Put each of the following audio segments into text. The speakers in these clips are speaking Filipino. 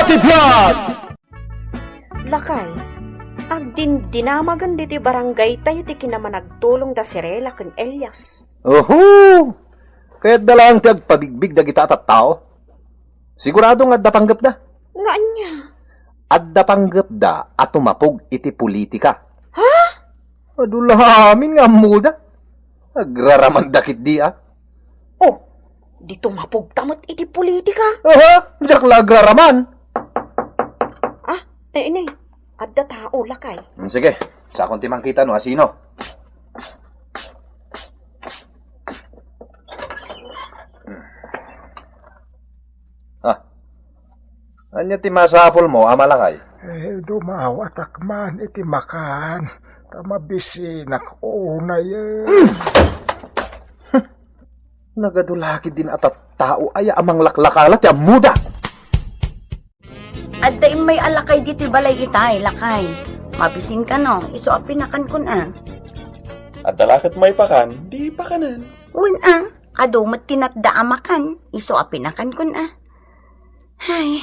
Tibiyag! Lakay, ang dinamagan diti barangay tayo ti kinamanagtulong da Sirela ken Elias. Oho! Kaya't dalang ti agpabigbig da kita tao. Sigurado nga adda panggap da. Nga niya. Adda panggap da at tumapog iti politika. Ha? Adulamin nga muda. Agraraman dakit di Oh, di tumapog tamot iti politika. Aha, diyak lagraraman. Inay, adda tao lakay. Sige, sa akong timang kita no, asino? Anya ti masapol mo, amalakay? Dumawat akman iti makan. Tamabisinak una yan. Nagadulaki din at tao ay amang laklakalat ya muda. Adda may alakay dito balay itay, lakay. Mabisin ka no, isuapinakan kun At dalakit may pakan, di pakanan. Uwan adumat tinatda amakan, isuapinakan kun Hay,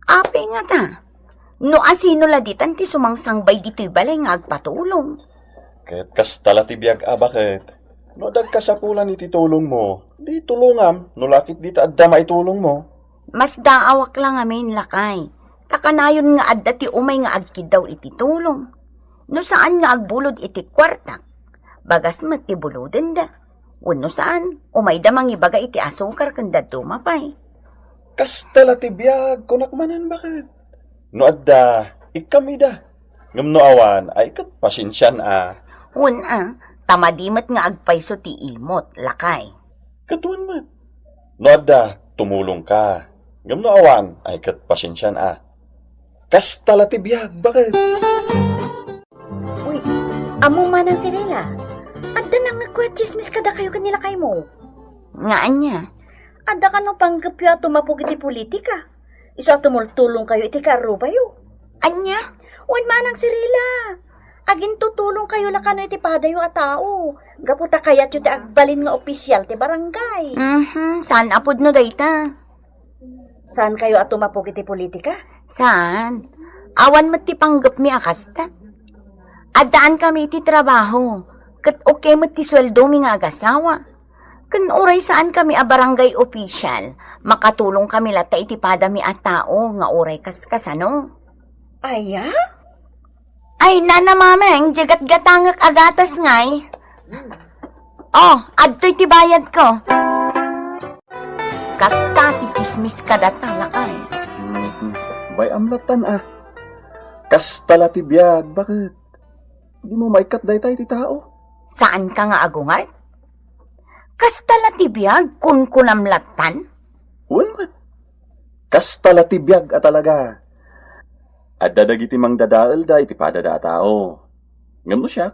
api nga ta. No asino laditan ti sumangsangbay dito'y balay nga agpatulong. Ket kas talatibiyag bakit? No dagkasapulan iti tulong mo, di tulungam, no lakit di ta adda maitulong mo. Mas daawak lang amin lakay. Takanayon nga adda ti umay nga agkid daw iti tulong. No saan nga agbulod iti kwarta. Bagas matibuluden da. Uno saan, umay da mangibaga iti asukar kanda dumapay. Kas talatibiyag, kunakmanan bakit? No adda, ikamida. Ngam no awan, ay kat pasensyan Tamadimat nga agpayso ti imot, lakay. Katuan man. No adda, tumulong ka. Ngam no awan, ay kat pasensyan Kas talatibiyag, bakit? Uy, amo man ang Sirela. Adda nang nagkwetsismis kada kayo kanila kay mo. Nga anya? Adda ka no panggapya tumapog iti politika. Iso tumultulong kayo iti karubayo. Anya? Uwan man ang Sirela. Agin tutulong kayo lakano iti padayo a tao. Gaputa kayat yu ti agbalin nga opisyal ti barangay. Saan apod no dayta? Saan kayo at tumapog iti politika? Saan? Awan mat ti panggap mi akasta. Adaan kami iti trabaho. Kat okay mat ti sweldo mi nga agasawa. Kan oray saan kami a barangay official. Makatulong kami lata iti padami a tao nga oray kaskasano. Aya? Ay, nana mameng, jagat-gatangak agatas ngay. Oh, adto'y tibayad ko. Kasta titismis kadata lakay. Bay amlatan Kas talatibiyag, bakit? Di mo maikat daytay ti tao. Saan ka nga agungat? Kasta latibiyag kun kunamlatan? Uwan man. Kas talatibiyag talaga. Adda dagiti mang dadaal da iti padada tao. Ngam no siya.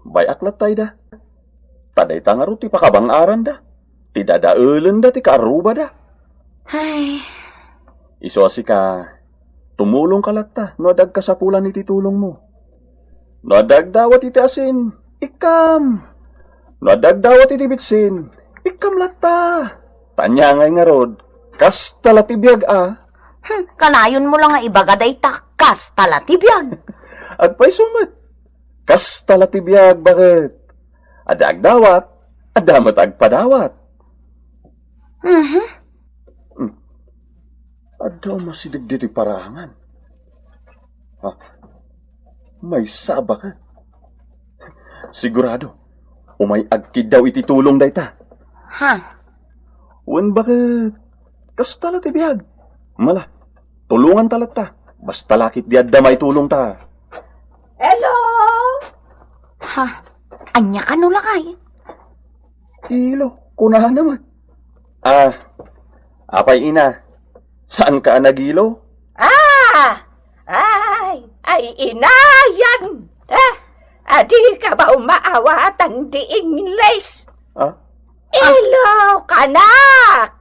Bay aklat tay da. Taday tangaro ti pakabang aran da. Ti dadaalan da ti kaaruba da. Ay, Iso ka, tumulong ka latta, no adag kasapulan iti tulong mo. No adag dawat iti asin, ikam. No adag dawat iti bitsin, ikam latta. Tanya nga rod, kas talatibiyag kanayon mo lang nga ibagaday takas talatibiyag. Agpay sumat. Kas talatibiyag, bakit? Adag dawat, adamat agpadawat. Adaw masidig diti parangan. May saba ka. Sigurado, umay agkid daw iti tulong dayta. Wan bakit? Kas talatibiyag. Mala, tulungan talata. Basta lakit di adda may tulong ta. Hello? Anya ka no lakay? Ilo, kunahan naman. Apay ina. Saan ka nagilo? Ay, inayan. Adi ka ba umaawatan di English? Hello, kanak.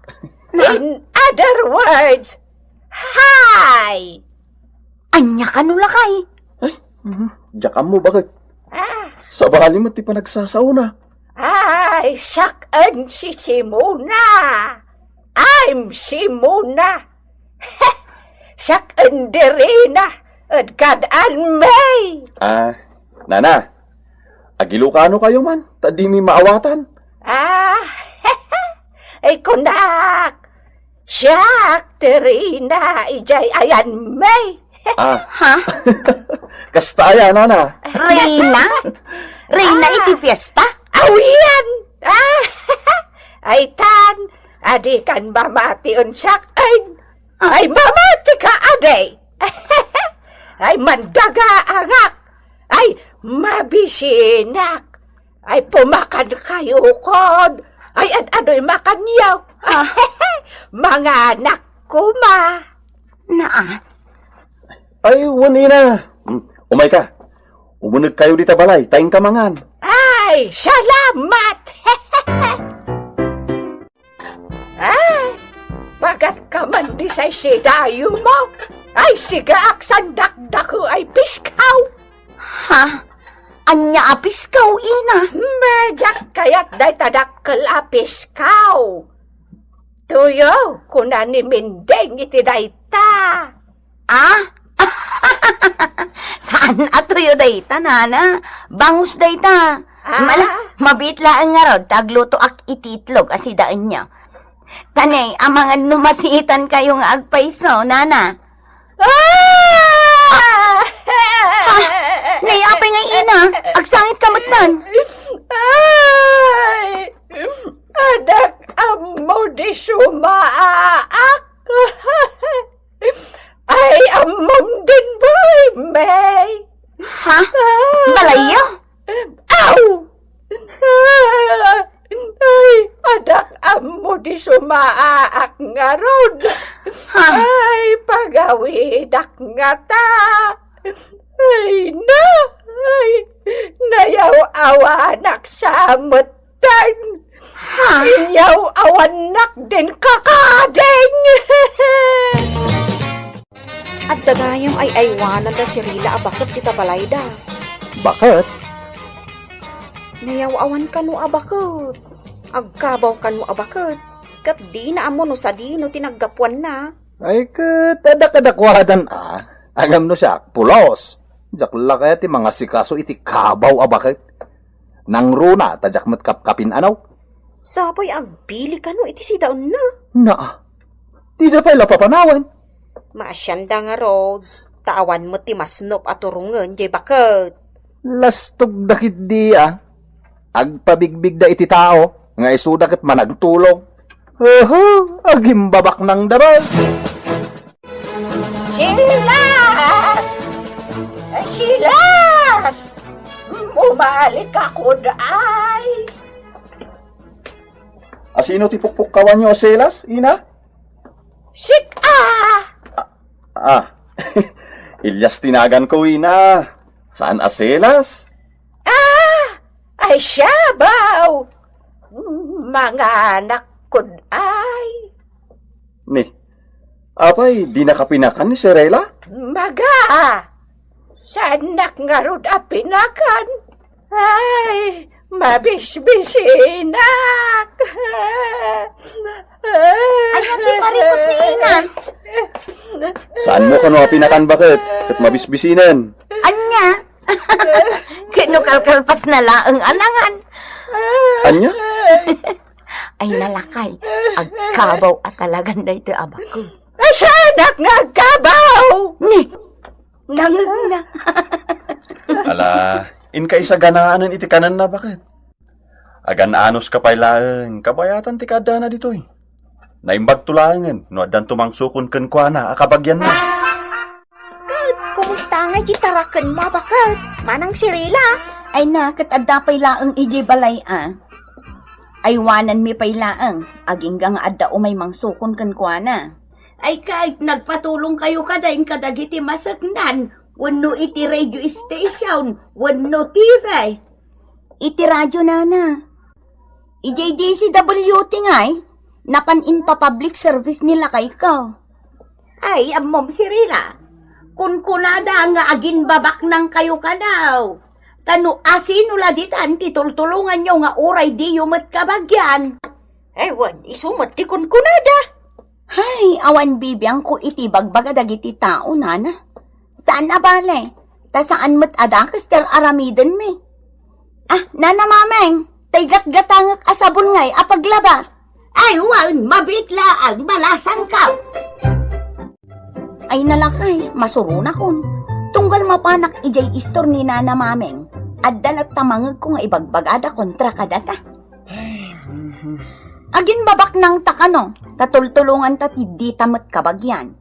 In other words, hi. Anya ka no lakay? Diyan mo bakit? Sa bali mo ti pa nagsasauna. Ay, sakan si Simona. I'm Simona. sak enderina, at kadaan may. Nana, agilukano kayo man, tadi mi maawatan. Ay kunak, siyak terina, ijay ayan may. Ha? Kastaya, Nana. Reyna? Reyna iti fiesta? Awiyan! Ay tan, adi kan mamati unsak ay mamati ka ade. Ay mandaga angak, ay mabisinak, ay pumakan kayo kon, ay adoy makan yaw. Mga anak ko ma. Naa? Ay, wani na. Umay ka. Umunag kayo dita balay, tayong kamangan. Ay, salamat! Ay, bagat ka man di say sidayo mo. Ay, sigaak sandak ko ay piskaw. Ha? Anya apis ka, ina? Medyak kaya't day tadakkel a piskaw. Tuyo, kuna ni Mindeng iti dayta. Saan atuyo dayta, nana? Bangus dayta. Mabitlaan nga rod, tagluto ak ititlog, asidaan niya. Tanay, amangan numasiitan kayo nga agpaiso, nana. Nayapay nga ina, agsangit kamatan. Ay, anak amo di sumaak. Ay, amom din boy, May. Ha? Balayo? Aw! Ay, anak amo di sumaak nga rod. Ay, pagawidak nga ta. Ay, na! Ay, nayaw-awanak sa amutan. Iyaw-awanak din kakadeng. At dagayang ay aywanan da si Rila abakot kita balayda. Bakit? Nayaw-awan ka no abakot. Agkabaw ka no abakot. Kat di na amo no sa di no tinaggapuan na. Ay, kadakadakwadan Agam no siya, pulos. Jakla kaya ti mga sikaso iti kabaw bakit? Nang runa, tajak mat kapkapin anaw. Sabay agbili ka no iti sidaon na. Di da pa ila papanawan. Maasyanda nga rod. Tawan mo ti masnop at turungan, jay bakit? Lastog dakit di Agpabigbig da iti tao, nga isuda ket managtulong. Agimbabak ng dabal. Silas! Silas! Umalik ako ay! Asino ti pukpukkawan nyo, Selas, ina? Sika! Ilyas tinagan ko, ina. Saan Selas? Ay siyabaw! Mga anak ko ay! Ni, apay, di nakapinakan ni Serela? Maga! Sanak nga rod apinakan! Ay, mabisbisinak! Ay, ati parikot ni ina. Saan mo kano apinakan bakit? Kat mabisbisinan. Anya? Kinukalkalpas na laang anangan. Anya? Ay nalakay, agkabaw at talagan da ito abako. Ay, sanak nga kabaw! Ni, nangag na. Ala, in kaisa ganaanan iti kanan na bakit? Agan anos ka pailaeng, kabayatan ti kada na ditoy. Naimbag tulangan, no adan tumangsukon ken kuana, akabagyan na. Kumusta nga gitarakan mo, bakit? Manang si Rila? Ay na, katadda pailaang iji balay Aywanan mi pailaang, aging nga adda umay mangsukon kan kuana. Ay kahit nagpatulong kayo kadaing kadagiti masagnan, wano iti radio station, wano TV. Iti radyo nana. IJDCWT ngay, napanin pa public service nila kay ka. Ay, amom si Rila. Kun kunada nga agin babak nang kayo ka daw. Tano asino laditan titultulungan nyo nga uray di yumat kabagyan. Ewan, isumat ti kun kunada. Hay, awan bibiyang ko iti bagbaga dagiti tao, nana. Saan na bale? Ta saan mat adakas ter aramiden mi? Ah, nana mameng, tay gat-gatangak asabon ngay apaglaba. Ay, wan, mabitla ang malasang ka. Ay nalakay, masuruna kon. Tunggal mapanak ijay istor ni nana mameng. At dalat tamangag ko nga ibagbagada kontra kadata. Agin babak ng takano, tatultulungan tatibdi tamat kabagyan.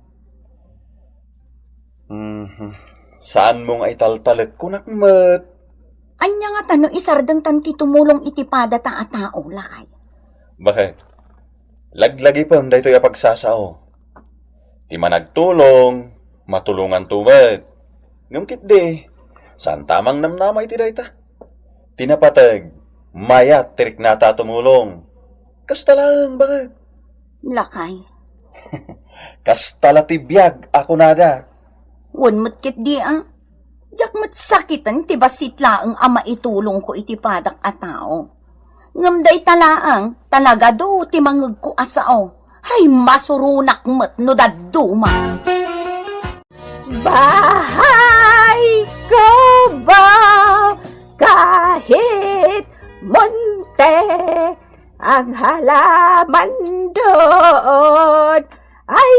Saan mong ay taltalag ko nakmat? Anya nga tano isardeng tanti tumulong itipada ta a tao lakay. Bakit? Laglagi pa ang daytoy pagsasao. Di man nagtulong, matulungan tumad. Ngamkit di, saan tamang namnamay ti dayta? Tinapatag, mayat tirik nata tumulong. Kasta lang, bakit? Lakay. Kasta latibiyag ako nada. Wanmat kit di Jak mat sakitan ti basitla ang ama itulong ko iti padak a tao. Ngamday talaang talaga do ti mangag ko asao. Hay masurunak mat no daduma. Bahay ko ba kahit monte ang halaman doon ay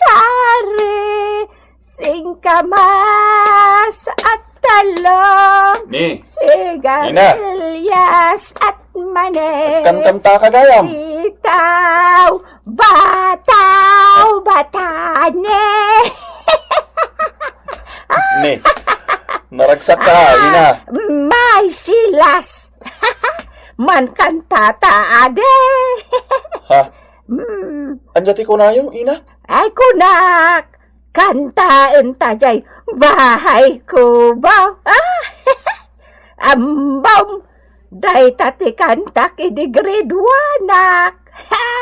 sari-sari, singkamas at talong, Ni, sigarilyas at mani, kantanta ka gayam. sitaw, batane. Ni, naragsak ka, ina. May silas. Man kantata ade. Ha? Mm, Anjati ko na yung ina? ay kunak, kantaan tajay bahay ko ba? Ambam, day tati kantak idi grade 1 nak.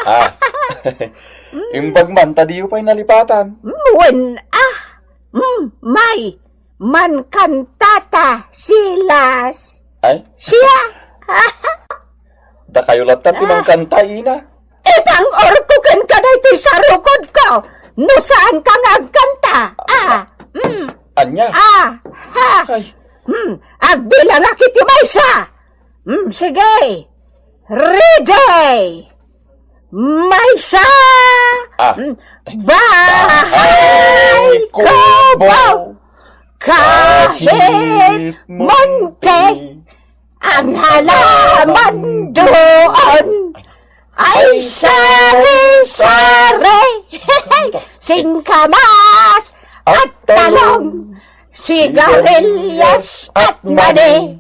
Ah, imbag man, tadiyo pa'y nalipatan. Wen may man kantata silas. Ay, Siya. da kayo latat imang kanta, ina. Itang orkukan ka na ito'y sarukod ko. No saan ka ngagkanta? Anya? Ha. Ay, Agbilang akit yung maysa. Sige. Ready. Maysa. Ah. Bahay ko ba? Kahit monte ang halaman doon ay sari-sari, singkamas at talong, sigarilyas at mani,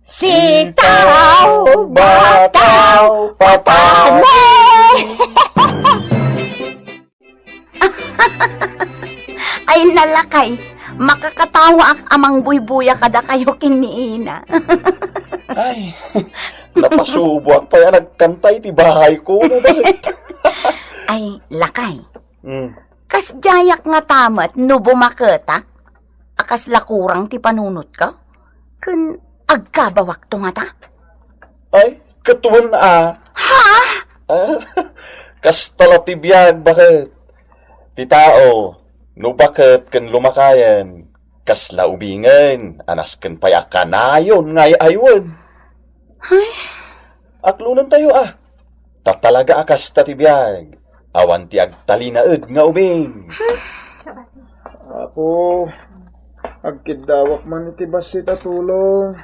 sitaw, bataw, patane. Ay nalakay, makakatawa ang amang buybuya kada kayo kiniina. ay. Napasubuak pa yan nagkantay ti bahay ko. Ano ba? Ay lakay, Hmm. kas jayak nga tamat no bumaketa, akas lakurang ti panunot ka, kun agkabawak to nga ta. Ay, katuwan Ha? Ah, kastala ti biyag, bakit? Ti tao, no bakit kan lumakayan, kas laubingan, anas kan payakanayon, ngay aywan. Aklunan tayo tatalaga akas tatibiyag. Awan ti agtalinaed nga ubing. Ako, agkidawak man iti basit at tulong.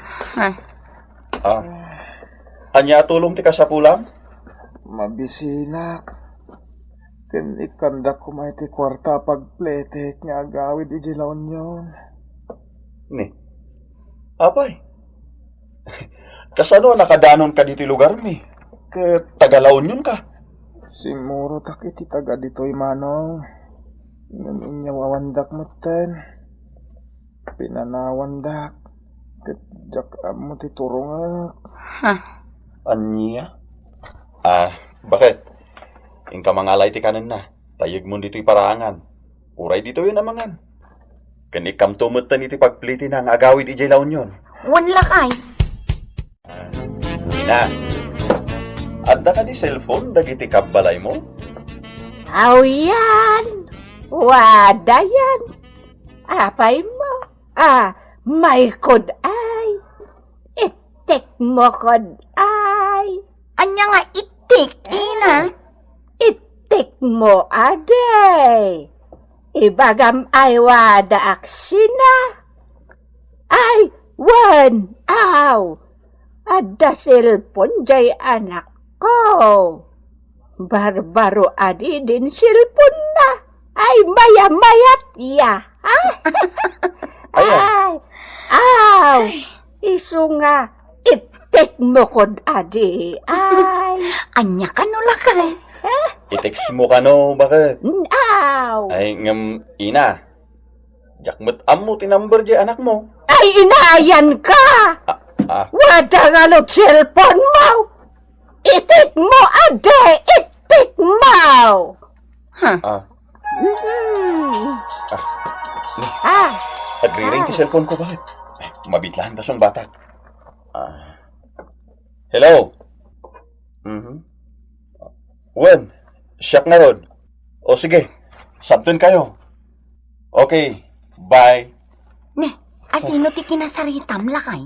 Anya tulong ti kasapulam? Mabisinak. Ken ikandak ko may ti kwarta pagpletek nga agawid ijilaon yon. Ni. Apay. Kasano nakadanon ka dito lugar mi? Ke Tagalaon yun ka. Simuro tak iti taga dito'y manong. Ngaminyaw awandak matan. Pinanawandak. Ketjak mo ti turungak. Anya? Bakit? Ingka mangalay ti kanan na. Tayag mo dito'y parangan. Uray dito yun amangan. Kan ikam tumutan iti pagpliti na ang agawid ijilaon yun. Wan lakay. Na, adda ka di cellphone dagiti kabbalay mo? Aw yan. Wada yan. Apay mo. May kod ay. Itik mo kod ay. Anya nga itik, ina. Itik mo aday. Ibagam ay wada aksina. Ay, wan, aw. Ada silpon jay anak ko. Barbaro adi din silpon na. Ay, maya-mayat ya. Ay, aw. Isu nga, itik mo kod adi. Ay, Anya ka no lakay. I-text mo ka no, bakit? aw. Ay, ngam, ina. Jakmat amo tinumber di anak mo. Ay, inayan ka. Wada nga no cellphone mo. Itik mo adi. Itik mo. Ah, nagre-ring ti cellphone ko, bakit? Mabitlahan ba siyang bata? Hello? Wen, siyak na rod. O sige, sabton kayo. Okay, bye. Ne, asino ti kinasaritam lakay?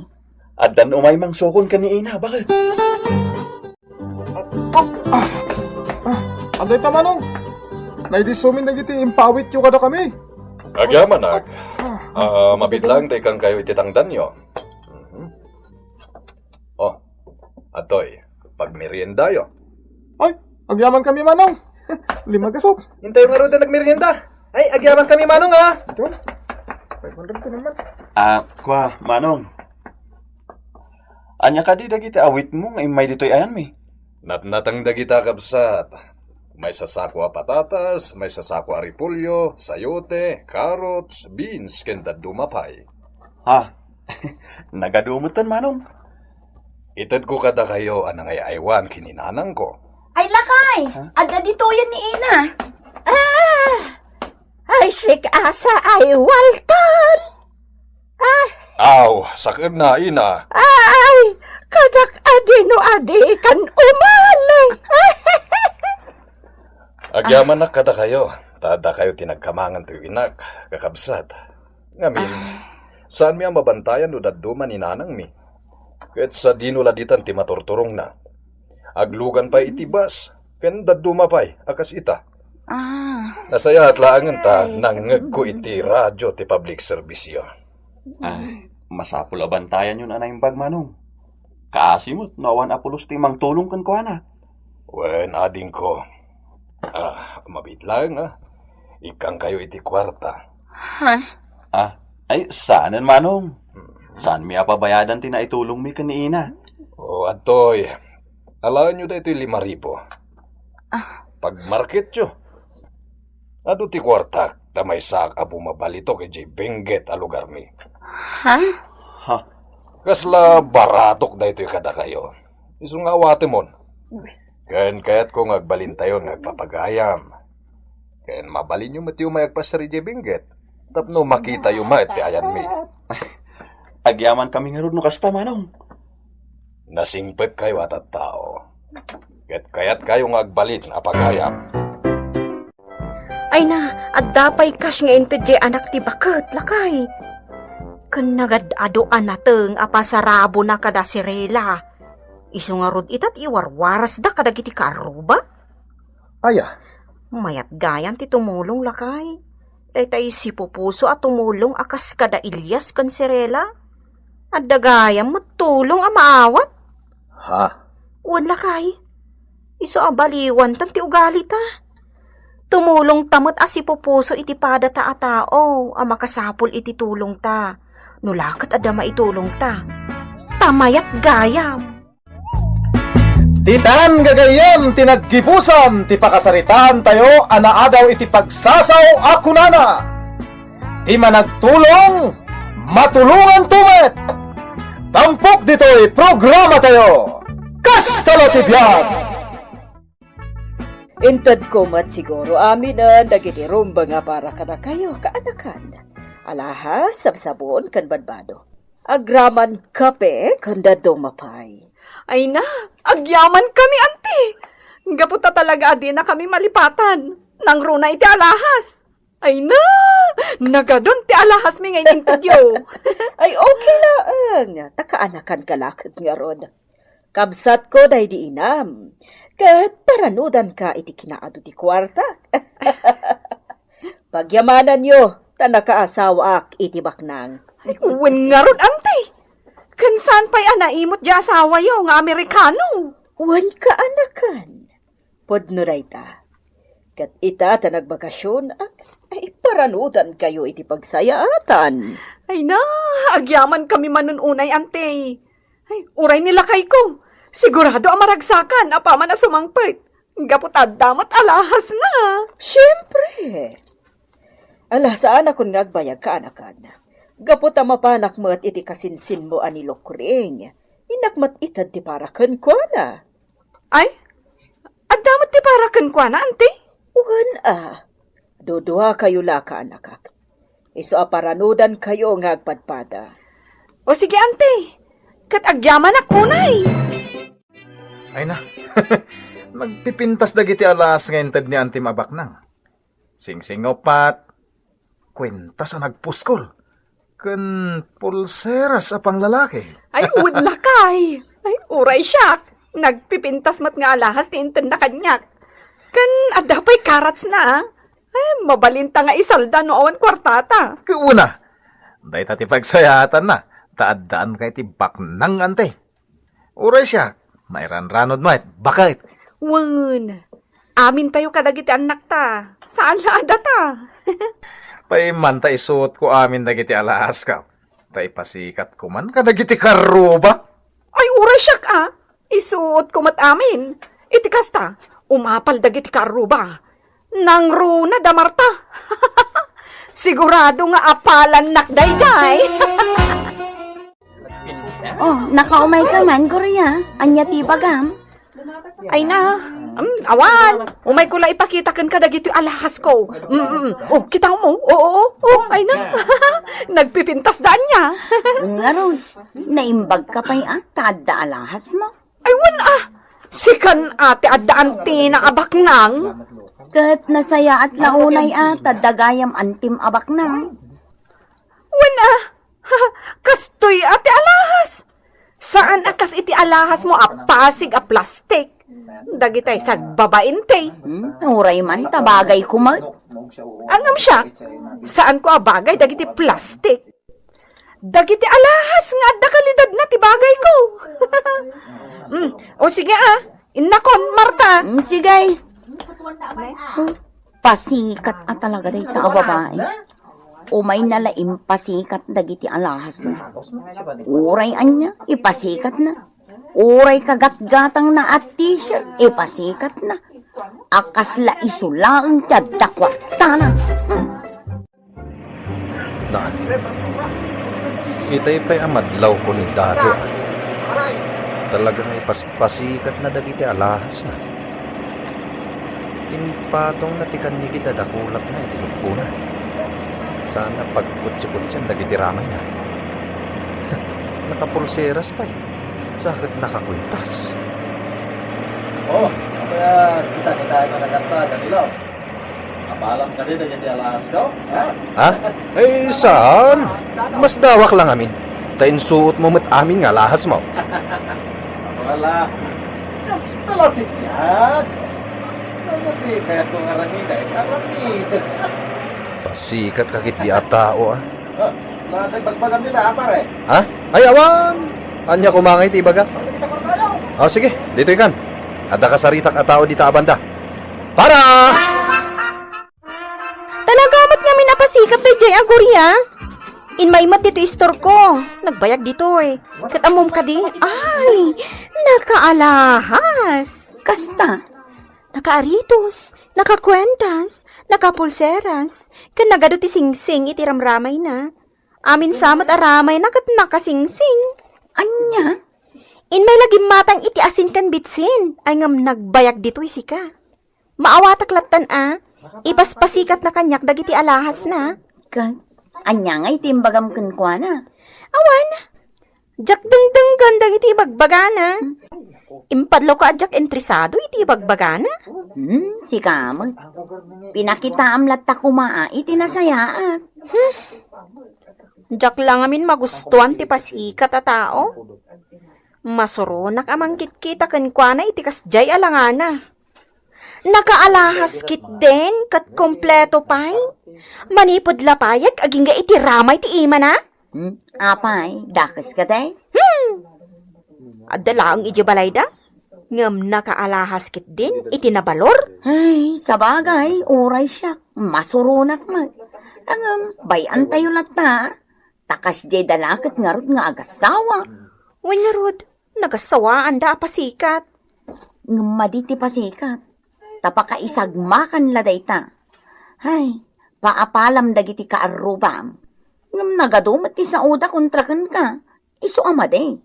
Adan umay mang sokon ka ni ina, bakit? Anday ta manong. Naidisumin na giti impawit yung kada kami. Agyamanag. Mabitlang tekang kayo ititangdan nyo. Oh, atoy, pagmerienda yo. Ay, agyaman kami manong. 5 gasot. Hintay nga rin na nagmerienda. Ay, agyaman kami manong ha. Ito. 500 ko naman. Kwa, manong. Anya ka di dagiti awit mo ngay may dito'y ayan mi. Natnatang dagita kabsat. May sasako a patatas, may sasako a repolyo, sayote, carrots, beans, kenda dumapay. Ha? Nagadumutan manong. Itad ko kada kayo anang ay aywan kininanang ko. Ay lakay, ada dito yan ni ina. Ay, asa ay waltan. Aw, sakit na ina. Ay, kadak adino adi kan umalay. Agyaman na kada kayo. Tada kayo tinagkamangan to inak, kakabsat. Ngamin, saan mi ang mabantayan no daduma ni nanang mi? Kahit sa dinuladitan ti maturturong na. Aglugan pa itibas, ken daduma pa'y, akas ita. Nasaya at laangan ta, nangag ko iti radyo ti public service yo. Masapul abantayan yun anay bag manong. Kaasimot, nawan apulos ti mang tulong kan ko ana. Wen, ading ko. Mabit lang Ikang kayo iti kwarta. Ay, saanan manong? Saan mi apabayadan ti naitulong mi kaniina? O, atoy. Alaan nyo da ito'y 5,000. Pag-market nyo. Ado ti kwarta, tamay sak a bumabalito kay J. Benguet a lugar mi. Kasla baratok da ito'y kada kayo. Iso nga awate mon. Kaya't kung agbalintayon ngagpapagayam. Kayan mabalin nyo mati umayagpas sa J. Benguet. Tapno makita yung mati ayan mi. Agyaman kami nga ron no kasta manong. Nasingpet kayo at tao. Kaya't kayo ngagbalin apagayam. Ay na, agdapay kas nga intedye anak ti bakat lakay. Kan nagadadoan nateng apasarabo na kada sirela. Isu nga rod itat iwarwaras da kada giti karuba. Aya, Mayat gayam ti tumulong lakay. Daytay si pupuso at tumulong akas kada Ilyas kan sirela. At dagayam matulong a maawat. ha? Uwan lakay. Isu abaliwan tan ti ugali ta. Tumulong tamot as si pupuso iti pada ta a tao. A makasapol iti tulong ta. Nulakat ada maitulong ta. Tamayat gayam. Titan gagayem tinaggibusan ti pakasaritan tayo anaadaw iti pagsasaw akunana. Di managtulong, matulungan tumet. Tampok dito'y programa tayo. Kastalo ti Biag! Intad ko mat siguro amin na dagiti rumba nga para kada kayo kaanakan. Alahas sabsabon kan badbado. Agraman kape kan dadong mapay. Ay na, agyaman kami, auntie. Gaputa talaga adi na kami malipatan. Nang runa iti alahas. Ay na, nagadon ti alahas mi ngayon intudyo. Ay, okay lang. Takaanakan kalakad nga rod. Kabsat ko dahi di inam. Kat paranudan ka iti kinaado ti kwarta. Pagyamanan nyo, tanakaasawa ak iti baknang. Ay, uwan nga ron, ante. Kansan pa'y anaimot di asawa yaw nga Amerikano. Wan ka anakan. Podno ta. Kat ita ta nagbakasyon ak ay paranudan kayo iti pagsayaatan. Ay na, agyaman kami manununay, ante. Ay, uray nila kay ko. Sigurado ang maragsakan, apaman na sumangpit. Gaputad damat alahas na. Siyempre. Ala, saan akong ngagbayag ka anakan? Gapot ang mapanak mo at iti kasinsin mo ani lokring. Inakmat itad ti parakan ko na. Ay, at damat ti parakan kwa na, ante. Uwan Dudua kayo laka anakak. Iso aparanudan kayo ngagpadpada. O sige, ante. Kat agyaman akunay. Ay na, nagpipintas dagiti alas ngayon tad ni Auntie Mabaknang. Sing-singopat, kwentas ang nagpuskol. Kan pulseras apang lalaki. Ay, udlakay. Ay, uray siya. Nagpipintas mat nga alahas ni inten na kanyak. Kan adapay karats na. Ay, mabalinta nga isalda noon kwartata. Kauna, day tati pagsayatan na. Taadaan kay ti baknang ante. Uray siya, mairan-ranod mo bakit? Wan, amin tayo kadagiti anak ta. Saan na adata? Paimanta isuot ko amin dagiti alahas ka. Tay pasikat ko man kadagiti karuba. Ay, uray siya ka. Isuot ko mat amin. Iti kasta, umapal dagiti karuba. Nang runa da Marta. Sigurado nga apalan nakday jay. Oh, nakaumay ka man, Gorya. Anya ti bagam. Ay na, awan. Umay ko la ipakitakan ka dagito alahas ko. Oh, kita mo? Oo, ay na. Nagpipintas daan niya. Nga ron, naimbag ka pa'y tada alahas mo. Ay, wan sikan ate addaan ti na abaknang. Kat nasaya at launay tadagayam antim abak na. Wan kastoy ate alahas. Saan akas iti alahas mo pasig a plastik? Dagitay sagbabain te. Uray man, tabagay ko mag. Angam siya, saan ko abagay dagiti plastik? Dagiti alahas nga adda kalidad na tibagay ko. O sige inakon Marta. Sigay. Pasikat talaga day tao babae. Umay nalaim pasikat dagiti alahas na. Uray anya, ipasikat na. Uray kagatgatang na at t-shirt, ipasikat na. Akas la isulaang tadakwata na. Daan. Itay pa'y amadlaw ko ni Dado. Talagang ipaspasikat na dagiti alahas na. Impatong natikan ni kita dakulap na itinugpunan. Sana pagkutsi-kutsyan dagiti ramay na. Nakapulseras pa Sakit nakakwintas. Oh, kaya kita na nagasta, Danilo. Apalam ka rin dagiti alahas ko? Ha? Eh, saan? Mas dawak lang amin. Tayin suot mo mat amin nga lahas mo. Wala. Kasta lang tipiyag. Ano di, kaya kung aramida, aramida. Pasikat kakit di atao Selamat bagbagam nila, pare. Ha? Ay, awan! Anya kumangay ti bagat. Oh, sige, dito ikan. Ada kasaritak atao di taabanda. Para! Talagamat nga minapasikap na jay agurya. Inmaymat dito istor ko. Nagbayag dito Katamom ka di. Ay, nakaalahas. Kasta. Nakaaritos, nakakwentas, nakapulseras. Kan nagado ti singsing iti ramramay na. Amin samat aramay na kat nakasingsing. Anya? Inmay lagi matang iti asin kan bitsin. Ay ngam nagbayag dito isika. Maawatak latan ipaspasikat na kanyak dagiti alahas na. Anya nga itimbagam kunkwana. Awan, Jak dengdeng ganda iti bagbagana. Impadlo ka jak entrisado iti bagbagana. Si Kamot. Pinakita amlat ta kumaa, iti nasayaan. Jak lang amin magustuhan ti pasikat a tao. Masurunak amang kitkita ken kuana iti kasjay alangana. Nakaalahas kit den kat kompleto pay. Manipod lapayag aging ga iti ramay ti ima na. Apay, dakas ka day? Adala ang iti balay da. Ngam nakaalahas kit din iti nabalor. Ay, sabagay, uray siya. Masurunak man. Angam, bayan tayo lata. Takas jay dalakit nga rod nga agasawa. Wanyarod, nagasawaan da pasikat. Ngamaditi pasikat. Tapakaisagmakan laday ta. Ay, paapalam dagiti kaarubam. Ngam nagadumat ti sa uda kontrakan ka. Isu amade.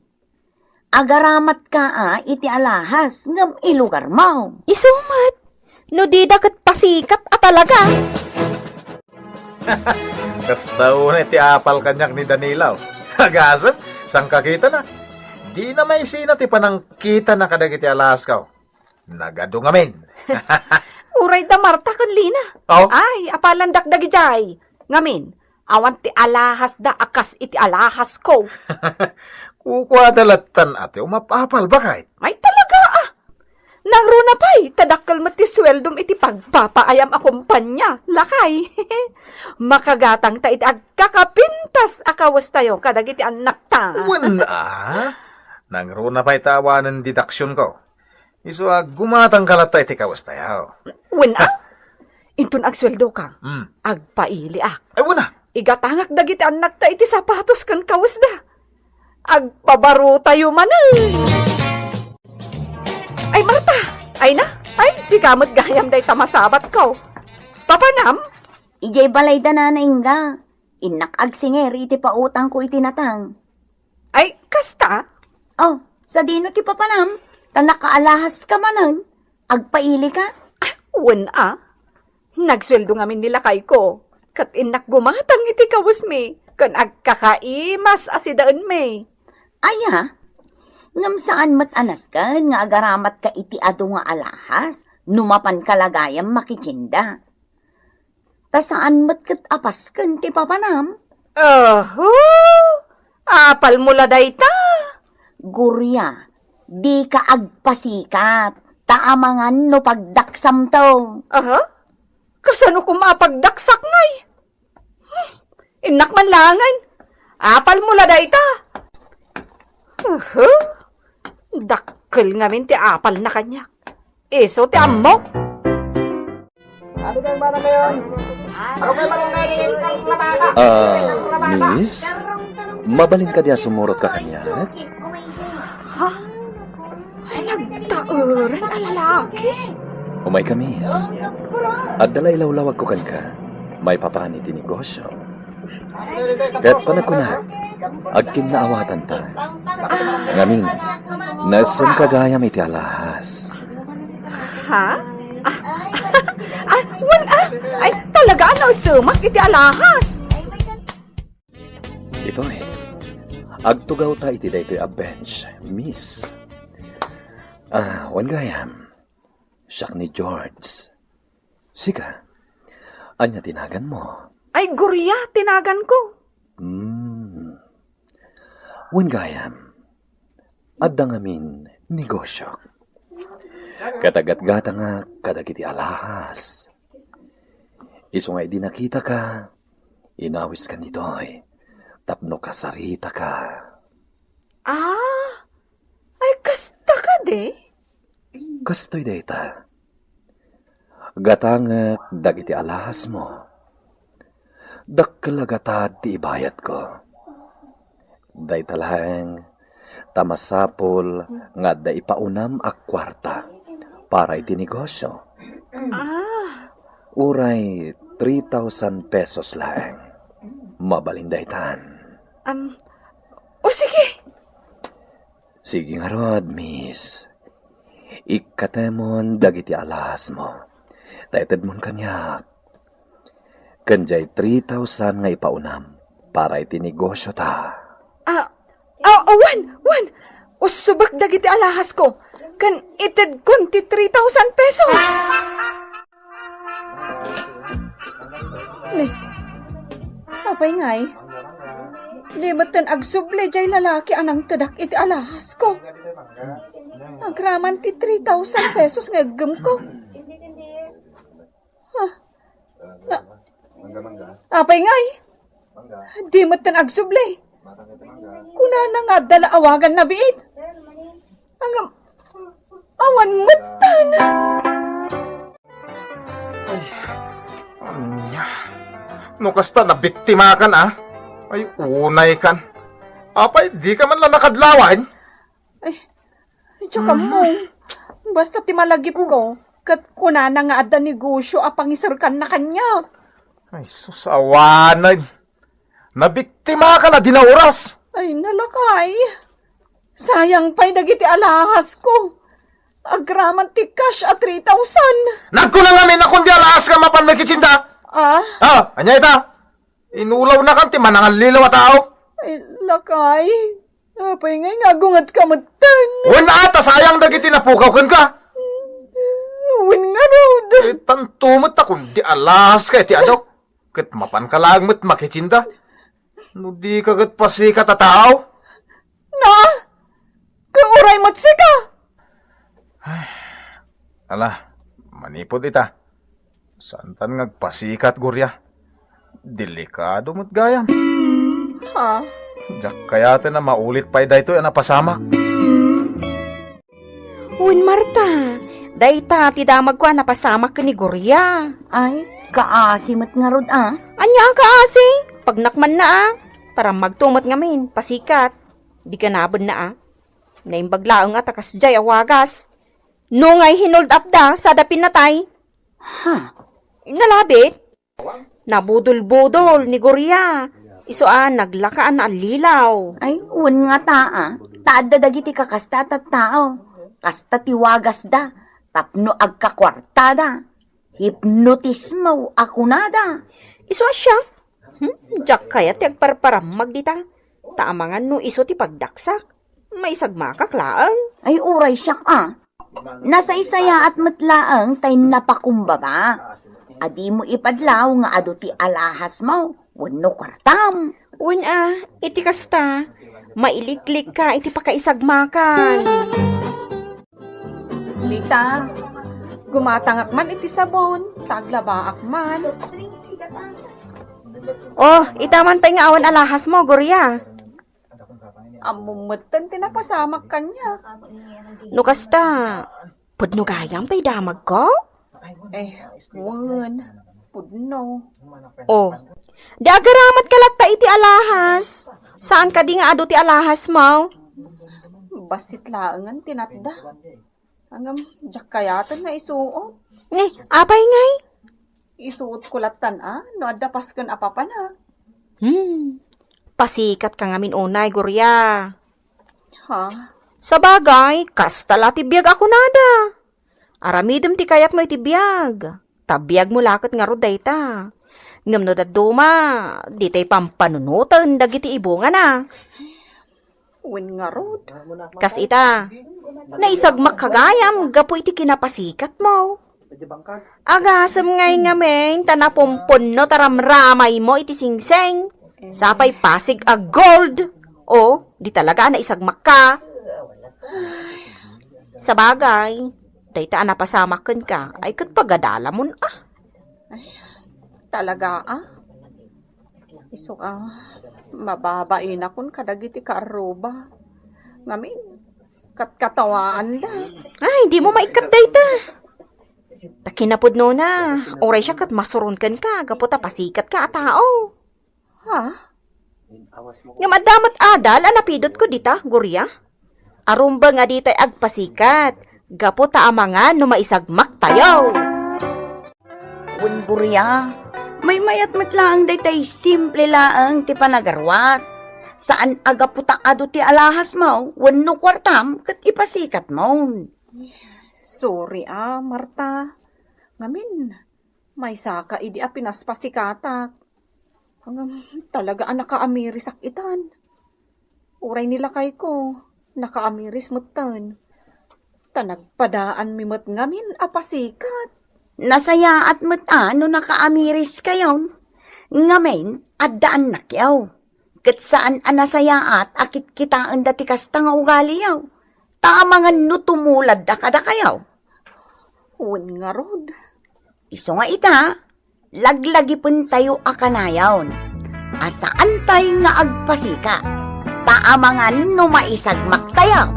Agaramat ka iti alahas ngam ilugar mo. Isumat, no di dakat pasikat at talaga. Kastaw na ti apal kanyak ni Danilaw. Hagasap, sang kakita na. Di na may sina ti panang kita na kadagiti alas ka. Nagadungamin. Uray da Marta kan Lina. Oh? Ay, apalan dakdagi jay. Ngamin, awan ti alahas da akas iti alahas ko. Kukwa dalatan ate umapapal bakit? Ay talaga Nagruna pa'y, tadakkel mo ti sweldom iti pagpapaayam a kumpanya. Lakay. Makagatang ta iti agkakapintas akawas tayo kadag iti anak ta. Wala. Nangruna pa itawanan deduction ko. Iso gumatang kalata iti kawas tayo. Wala. Intun agsweldo ka. Hmm. Agpaili ak. Ay wala. Igatangak dagiti anak ta iti sapatos kan kawas da. Agpabaro tayo manay. Ay, Marta! Ay na! Ay, si kamot gayam day tamasabat ko. Papanam? Ijay balay da na naingga. Inak agsinger iti pautang ko iti natang. Ay, kasta? Oh, sa dino ti papanam. Tanakaalahas ka manan. Agpaili ka. Wala. Nagsweldo ngamin nila kay ko. Kat inak gumatang iti kawas me. Kan agkakaimas asidaan me. Aya, ngam saan mat anas ka nga agaramat ka iti ado nga alahas, numapan kalagayam makichinda. Ta saan mat kat apas kan ti papanam? Apal mula day ta. Gurya, di ka agpasikat, taamangan no pagdaksam to. Kasano ko mapagdaksak ngay? Inak man langan. Apal mula day ta. Dakkel nga min ti apal na kanyak. Iso ti ammo. Miss? Mabalin ka diya sumurot ka kanya? Ay, nagtauran a lalaki. Umay ka, miss. At dalay lawlawag ko kan ka. May papani ti negosyo. Kaya't panagkunat, agkin naawatan ta. Ngamin, nasan kagayam iti alahas. Ha? Wala. Ay, talaga ano, sumak iti alahas. Ito agtugaw ta iti daytoy a bench, miss. Wan gayam. Siyak ni George. Sika, anya tinagan mo? Ay, gurya, tinagan ko. Wan gayam. Adda ngamin negosyo. Katagat-gata nga kadagiti alahas. Iso nga di nakita ka, inawis ka nitoy. Tapno kasarita ka. Ay, kasta ka de. Kastoy dayta. Gatangak dagiti alahas mo. Dakkalagata ti ibayat ko. Dayta lang tamasapol nga da ipaunam a kwarta para iti negosyo. Uray 3,000 pesos lang. Mabalindaytan. Sige. Sige nga rod, miss. Ikatemon dagiti alahas mo. Taited mon kanyak. Kanjay 3,000 nga ipaunam para iti negosyo ta. Wan! Usubak dagiti alahas ko. Kan ited konti 3,000 pesos. Apay ngay. Di matan agsuble jay lalaki anang tadak iti alahas ko. Agraman ti 3,000 pesos nga gam ko. Apay ngay. Di matan agsuble. Kuna na nga dala awagan na biit. Hanggang awan matan. No kasta na biktima kan Ay, unay kan. Apay, di ka man lang nakadlawan. Tsaka mo. Basta ti malagip ko. Kat kuna na nga ada negosyo apang isarkan na kanya. Ay, susawanay. Nabiktima ka na dinauras. Ay, nalakay. Sayang pa'y dagiti alahas ko. Agraman ti cash at 3,000. Nagkunang namin na kundi alas ka mapan may kitsinda. Anya ita? Inulaw na kan ti manangal lilaw at tao. Ay, lakay. Apay ngay nga gungat kamatan. Wen ata sayang dagiti napukaw kan ka. Wen nga road. Tantumot na kundi alas ka ti adok. Kat mapan ka lang mo't makitsinda. No di ka kat pasikat at tao. Na? Kauray mo't sika. Ala, manipod ita. Santan ngagpasikat gurya. Delikado mo't gayam. Ha? Diyak kaya na maulit pa dayto yan napasamak. Uwin, Marta. Dayta, ti damag ko napasamak ka ni Gorya. Ay, kaasimat nga rod Anya ka asi? Pag nakman na para magtumot ngamin, pasikat. Di ka nabon na Naimbaglaang at akas jay awagas. No ngay hinold up da, sa da pinatay. Nalabit? Nabudol-budol ni Gorya. Isuan, naglakaan na lilaw. Ay, un nga Taadda dagiti kakasta at tao. Kasta tiwagas da. Tapno agkakwarta da. Hipnotismo ako na da. Isuan siya. Diyak kaya ti agparparamag dita. Taamangan no iso ti pagdaksak. May sagmakak laang. Ay, uray siyak Nasa isaya at matlaang tay napakumbaba. Adi mo ipadlaw nga ado ti alahas mo. Wano kwartam. Iti kasta. Mailiklik ka, iti pakaisagmakan. Lita, gumatangak man iti sabon. Taglabaak man. Itaman pa nga awan alahas mo, Gorya. Amumutan tinapasamak kanya. No kasta, pudno gayam tay damag ko? Wan. Pudno. Di agaramat kalata iti alahas. Saan ka di nga ado ti alahas mo? Basit laangan tinatda. Hanggang jak kayatan nga isuot. Apay ngay? Isuot kulatan no adapas kan apapanak. Pasikat ka ngamin unay, Gorya. Ha? Sa bagay, kastala ti biyag ako nada. Aramidem ti kayat mo iti biyag. Tabiyag mo lakot nga roday ta. Ngam no daduma, di tay pampanunutan dagiti ibungan Wen nga rod. Kas ita, naisagmak kagayam, gapo iti kinapasikat mo. Agasam ngay ngamen, tanapumpun no taramramay mo iti singseng. Sapay pasig a gold. Di talaga naisagmak ka. Sa bagay, dayta napasamakan ka, ay kat pagadala mo Talaga Iso mababain akon kadagiti kaaruba. Ngamin, katkatawaan da. Ay, di mo maikat dayta. Takinapod no na. Oray siya kat masurun kan ka. Gaputa pasikat ka a tao. Ha? Nga madamat adal, anapidot ko dita, Gorya. Arumba nga ditay agpasikat. Gaputa amangan no maisagmak tayo. Gurya, may mayat matlaang daytay simple laang ti panagarwat. Saan aga puta ado ti alahas mo, wano kwartam, kat ipasikat mo. Sorry Marta. Ngamin, may saka idi pinaspasikatak. Hanggang talaga anak ka amirisak itan. Uray nila kay ko, nakaamiris mutan. Tanagpadaan mi mat ngamin apasikat. Nasaya at no nakaamiris kayon. Ngamen, addaan nakyaw. Kat saan anasaya at akit kitaan dati kasta nga ugali yaw. Tamangan no tumulad da kada kayaw. Huwag nga rod. Iso nga ita, laglagi pun tayo akanayaw. Asaan tayo nga agpasika. Taamangan no maisagmak tayaw.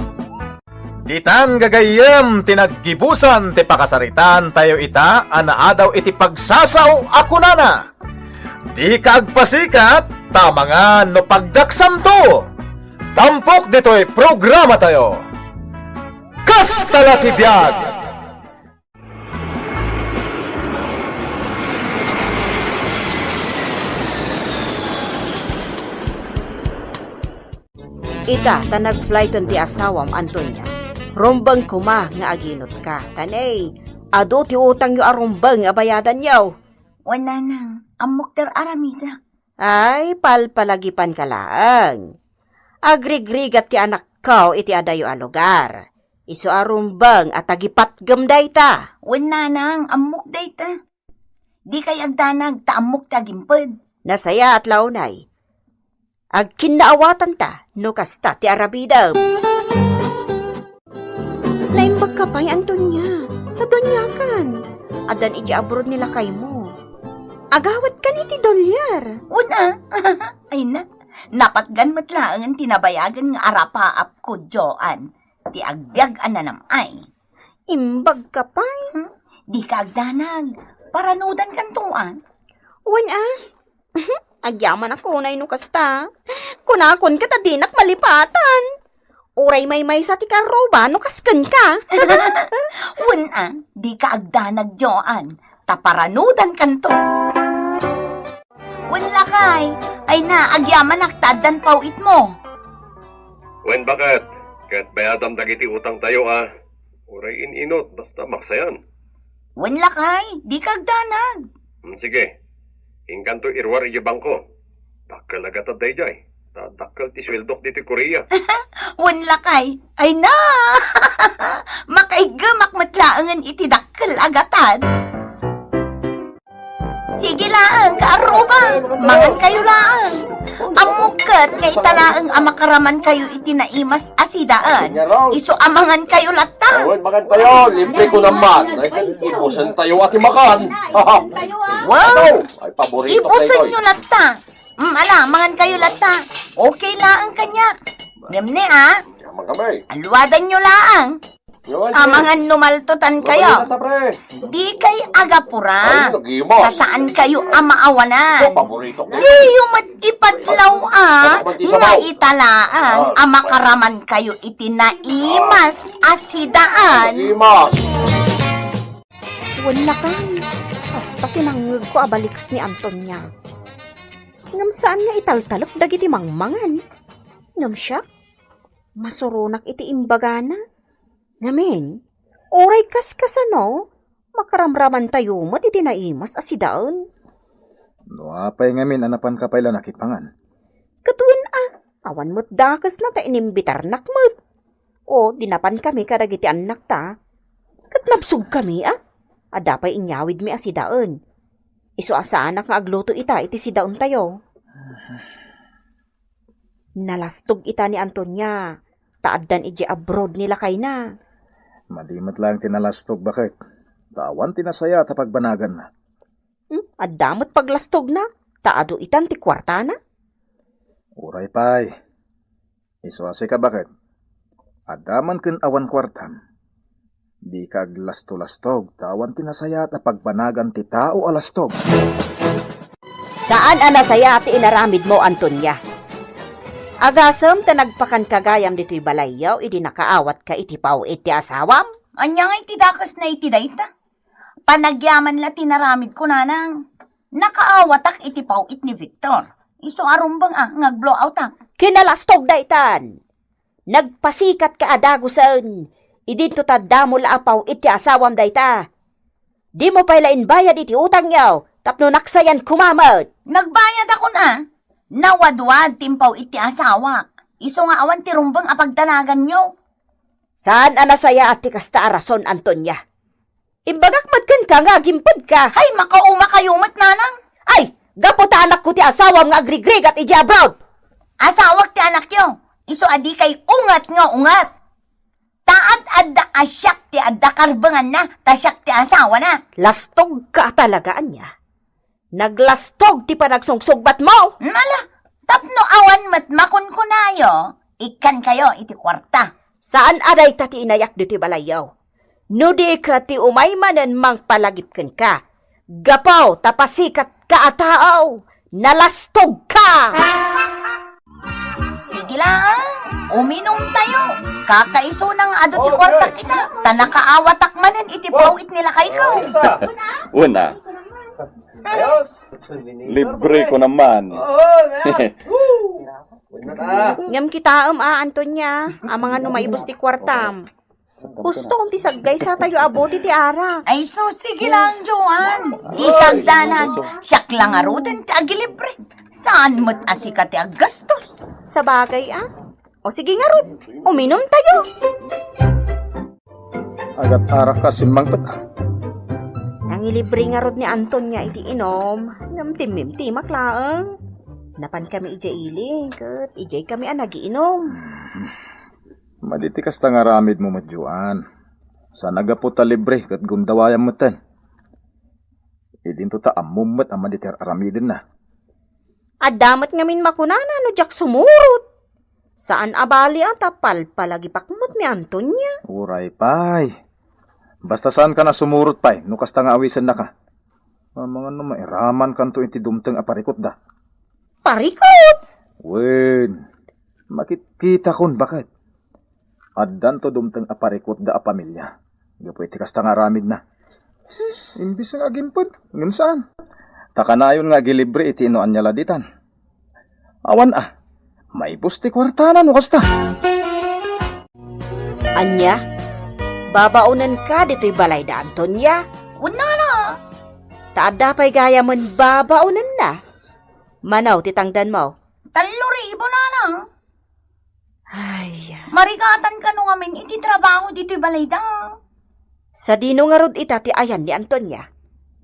Ditan gagayem tinaggibusan ti pakasaritan tayo ita anaadaw iti pagsasaw ako nana. Di kaagpasikat tamangan no pagdaksam to. Tampok dito'y programa tayo. Kastala ti biag! Ita, ta nag-flighton ti asawam, Antonia. Rombang kuma nga aginot ka. Tanay, ado ti utang yu arumbang nga bayadan yaw. Wala nang, amok ter aramida. Ay, palpalagipan ka lang. Agrigrigat ti anak ko iti adayo a lugar. Isu arumbang at agipat gamday ta. Wala nang, amok dayta. Di kay agdanag, taamok tagimpad. Nasaya at launay. Ag kinaawatan ta, no kasta ti arabidam. Naimbag ka pa'y, Antonia. Tadonyakan. Adan iti abroad nila kay mo. Agawat ka ni ti dolyar. Una, ay na, napatgan matlaang tinabayagan nga arapaap ko, Joan. Ti agbyag ananam ay. Imbag ka pa'y. Di ka agdanag, paranudan kantuan. Wan Agyaman ako na ino kasta. Kunakon ka tadinak malipatan. Uray may sa ti karoba no kasken ka. Una, di ka agdanag, Joan. Taparanudan kanto. Wala kay, ay na, agyaman naktadan pawit mo. Wen bakit? Kahit bayadam dagiti utang tayo Uray inot, basta maksayan. Wala kay, di ka agdanag. Sige. Ingkanto irwar iya bangko. Dakkel agatad dayjay. Dakkel ti sweldok diti Korea. Wala kay, ay na! Makaigamak matlaangan iti dakkel agatad. Sige laang, kaaruba. Mangan kayo laang. Amukat kay talaang amakaraman kayo iti naimas asidaan. Iso amangan kayo lata. Makan tayo, libre ko naman. Ipusan tayo at makan. Wow! Ay, paborito Ipusan nyo lata. Ala, mangan kayo lata. Okay laang kanya. Ngemne Yaman kami. Alwadan nyo laang. Amangan numaltutan kayo. Di kay agapura. Kasaan kayo amaawanan. Paborito ko. Di yung matipatlaw nga italaang amakaraman kayo itinaimas asidaan. Imas. Wala ka. Basta tinangag ko abalikas ni Antonia. Ngam saan nga italtalok dagiti mangmangan. Ngam siya. Masurunak iti imbagana. Ngamin, oray kas-kasano, makaramraman tayo mo iti naimas asidaan. No apay ngamin anapan ka pala nakipangan. Katuin awan mo't dakas na ta inimbitar nakmat. O, dinapan kami kadagiti anak ta. Kat nabsug kami adapay inyawid mi asidaan. Iso asaanak nga agluto ita iti sidaon tayo. Nalastog ita ni Antonia. Taaddan iji abroad nila kay na. Madimat lang tinalastog bakit? Tawan tinasaya at pagbanagan na. Adamot paglastog na. Taado itan ti kwarta na. Uray pay. Iswasi ka bakit? Adaman ken awan kwartan. Di ka aglasto-lastog. Tawan tinasaya at pagbanagan ti tao alastog. Saan anasaya ti inaramid mo, Antonia? Agasam ta nagpakan kagayam dito'y balayaw, idi nakaawat ka iti pao iti asawam? Anya nga iti dakas na iti dayta. Panagyaman la tinaramid ko nanang. Nakaawatak iti pawit ni Victor. Iso arumbang ngag-blow out Kinalastog daytan. Nagpasikat ka adagusan. Idinto ta damo la apaw iti asawam dayta. Di mo pailain bayad iti utang yaw, tapno naksayan kumamad. Nagbayad ako na. Nawadwad timpaw iti asawak. Iso nga awan ti rumbang apagdalagan nyo. Saan anasaya at tikasta arason, Antonia? Imbagak matkan ka nga, gimpad ka. Hay, makauma kayo nanang. Ay, gaputa anak ko ti asawam nga agrigreg at iji abroad. Asawak ti anak yo. Iso adi kay ungat nga ungat. Taat adda asyak ti adda karbangan na, tasyak ti asawa na. Lastog ka talagaan niya. Naglastog ti panagsungsugbat mo. Mala, tapno awan matmakon ko nayo, ikan kayo iti kwarta. Saan aday ta ti inayak di ti balayaw? No di ka ti umaymanen mang palagipken ka. Gapaw tapasikat ka ataaw. Nalastog ka! Sige lang, uminom tayo. Kakaiso nang ado ti kwarta kita. Tanakaawatak manen iti pawit nila kay ko. Una, libre ko naman. Ngam kita Antonia, ang mga numaibos ti kwartam. Gusto kong tisagay sa tayo aboti ti ara. Ay so, sige lang, Joan. Di kagdanan. Siyak lang arudan ka agilibre. Saan mo't asika ti agastos? Sa bagay O sige nga Rod, uminom tayo. Agat arak ka simbang peta. Nangilibre nga Rod ni Antonia iti inom. Ngam timim-timak laang. Napan kami ijay kat ijay kami nagiinom. Maditi kasta nga ramid mo madjuan. Sa nagaputa libre kat gundawayam matan. Idinto ta amumat ang maditi aramidin na. Adamat ngamin makunana no jak sumurot. Saan abali ang tapal palagi pakmot ni Antonia? Uray pay. Basta saan ka na sumurot pay, no kasta nga awisan na ka. Mga mairaman kanto iti dumteng aparikot da. Parikot! Wen, makikita kon bakit. Addan to dumteng aparikot da a pamilya. Gapo iti kasta nga ramid na. Imbis nga gimpod, ngam saan? Takanayon nga gilibre iti inoan niya laditan. Awan may busti kwartanan o kasta. Anya, babaunan ka dito'y balay da Antonia. Una na. Taada pa'y gaya man babaunan na. Manaw, titangdan mo. 3,000 na na. Ay, Marigatan ka nung amin iti trabaho dito'y balayda. sa dino nga rod itati ayan ni Antonia.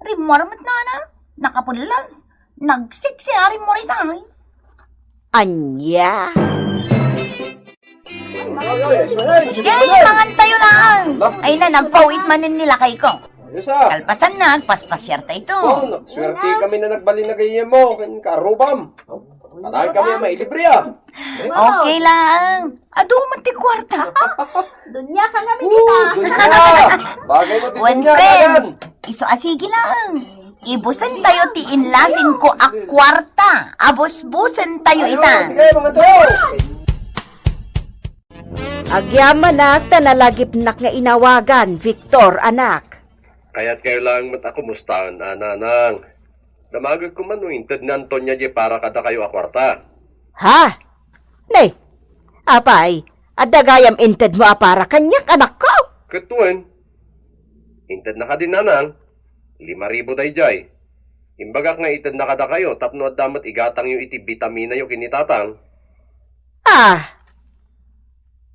Rimormat na na. Nakapulas. Nagsiksiari mo rin ay. Anya? Mangan tayo lang. Ay na, nagpawit manin nila kay ko. Kalpasan na, paspasyerta ito. Swerte kami na nagbali na kayo mo, karubam. Patay kami ang mailibre Okay lang. Ado mati kwarta. Dunya ka nga minita. Bagay mo When friends, iso asigi lang. Ibusan tayo ti inlasin ko ak kwarta. Abos-busan tayo itan. Sige, mga to. Agyaman na tanalagip nak nga inawagan, Victor, anak. Kaya't kayo lang matakumustaan, ananang. Damagag ko man inted na Antonia di para kada kayo akwarta. Ha? Nay, apay, adagayam inted mo apara kanyak anak ko. Ketuan, inted na ka din nanang, 5,000 dayjay. Imbagak nga ited na kada kayo, tapno at damat igatang yung iti vitamina yung kinitatang.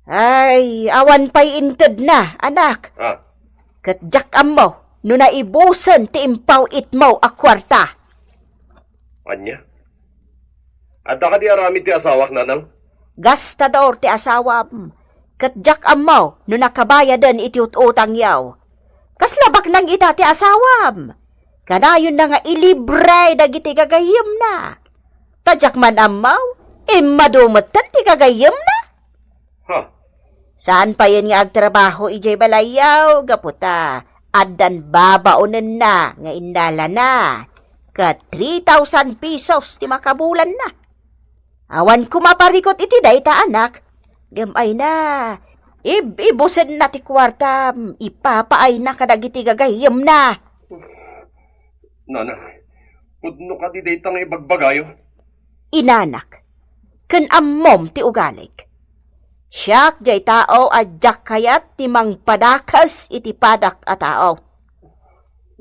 Ay, awan pa'y inted na, anak. Katjak mo, no naibusan ti impaw it mo a kwarta. Anya? Adda ka di aramid ti asawak nanang? Gastador ti asawam. Katjak mo, no nakabayadan iti utang yaw. Kaslabak nang ita ti asawam. Kanayon na nga ilibre dagiti gagayim na. Tadjak man amaw, imadumatan ti gagayim na. Saan pa yan nga agtrabaho ijay balayaw, gaputa? Addan babaunan na, nga indala na. Ka 3,000 pesos ti makabulan na. Awan kumaparikot iti dayta anak. Gamay na. Ibusen na ti kwarta, ipapaay na kadagiti gagayim na. Nana, pudno ka di daytang ibagbagayo? Inanak, ken ammom ti ugalig. Siyak jay tao adjak kayat ti mang padakas iti padak a tao.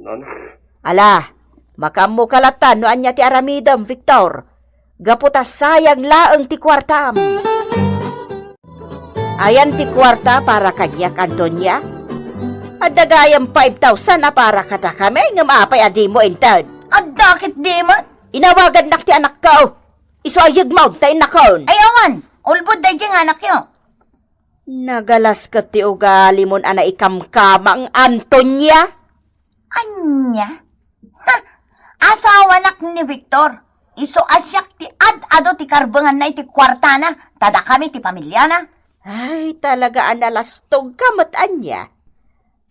Nana? Ala, makamu kalatan no anya ti aramidam, Victor. Gaputa sayang laeng ti kwartam. Ayan ti kwarta para kanyak, Antonia. At dagayang 5,000 na para kada kami, ngam apay adi mo intad. At dakit di mo? Inawagan nak ti anak ko. Isoayag mo, tayo nakon. Ayawan, ulbod day diyang anak yo. Nagalas ka ti ugali mon ana ikamkamang Antonia. Anya? Ha, asawa nak ni Victor. Iso asyak ti ad-ado ti karbangan na iti kwarta na. Tada kami ti pamilya na. Ay, talaga analastog ka matanya.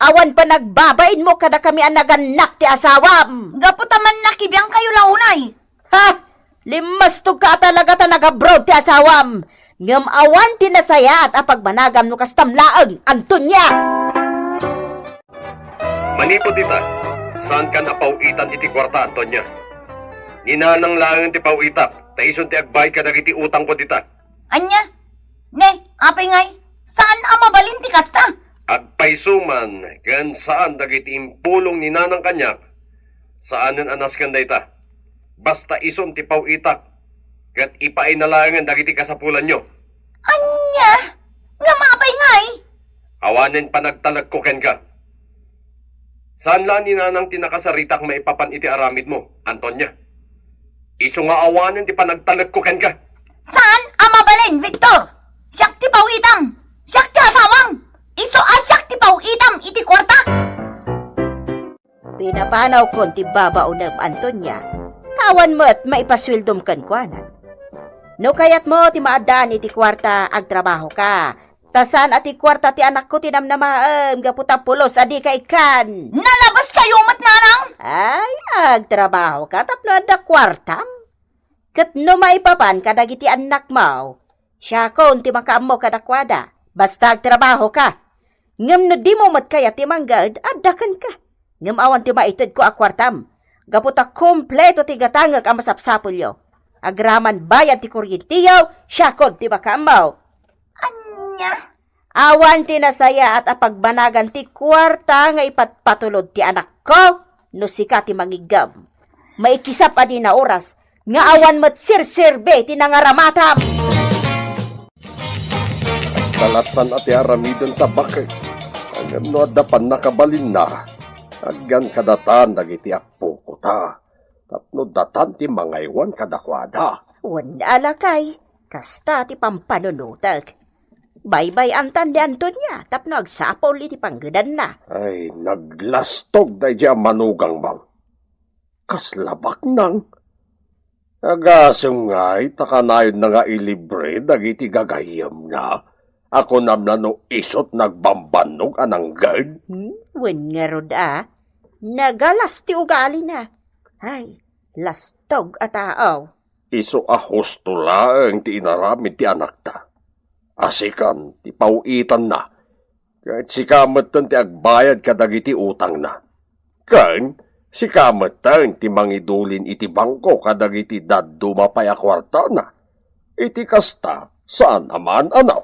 Awan pa nagbabain mo kada kami anaganak ti asawam. Gaputaman nakibiyang kayo launay. Ha! Limastog ka talaga ta nag-abroad ti asawam. Ngam awan tinasaya at apagbanagam no kastamlaang, Antonia! Manipod ita, saan ka napauitan iti kwarta, Antonia? Ninanang lang ti pauitap, taison ti agbay ka dagiti utang ko dita. Anya? Ne, apay ngay, saan ang mabalin ti kasta? Agpaysuman, gan saan dagiti impulong ni nanang kanyak, saanan anas kanda ita. Basta ison ti pauitap, kat ipainalangan dagiti kasapulan nyo. Anya? Nga maapay ngay? Awanen pa nagtalag ko ken ka. Saan lang ni nanang tinakasaritak maipapan iti aramid mo, Antonia? Iso nga awanen ti panagtalag ko ken ka. Saan ang mabalin, Victor? Siyak ti pauitam! Siyak ti asawang! Iso asyak ti pauitam iti kwarta! Pinapanaw ko ti babaunam, Antonia. Awan mo at maipaswildom kan kwanan. No kayat mo ti maadaan iti kwarta agtrabaho ka. Tasan ati kwarta ti anak ko tinamnamaam gaputa pulos adi ka ikan. Nalabas kayo mat nanang! Ay, agtrabaho ka tapno adda kwartam. Kat no maipapan kadagiti anak mo. Siya kon ti makaammo kadakwada. Basta agtrabaho ka. Ngam no di mo mat kaya ti manggad, addakan ka. Ngam awan ti maitid ko akwartam. Gaputa kompleto ti gatangag ang masapsapulyo. Agraman bayad ti kuryentiyo, siya kon ti makaammo. Anya? Awan ti nasaya at apagbanagan ti kwarta nga ipatpatulod ti anak ko, no sika ti mangigam. Maikisap adi na oras, nga awan mo't sirsirbe ti nangaramatam. Talatan at yaramidon tabak. Ang no adapan nakabalin na. Aggan kadatan dagiti apo ko ta. Tapno datan ti mangaywan kadakwada. Wanda alakay, kasta ti pampanunutag. Baybay antan di Antonia, tapno agsapol iti panggedan na. Ay, naglastog day di manugang bang. Kaslabak nang. Agasungay, takanayon na nga ilibre, dagiti gagayam na. Ako namna no isot nagbambanog anang guard. Wen nga rod nagalas ti ugali na. Ay, lastog at taaw. Iso ahos tulaang ti inaramid ti anak ta. Asikan, ti pauitan na. Kahit si kamatan ti agbayad kadagiti utang na. Kan, si kamatan ti mangidulin iti bangko kadagiti daduma pay akwarta na. Iti kasta, saan aman anaw?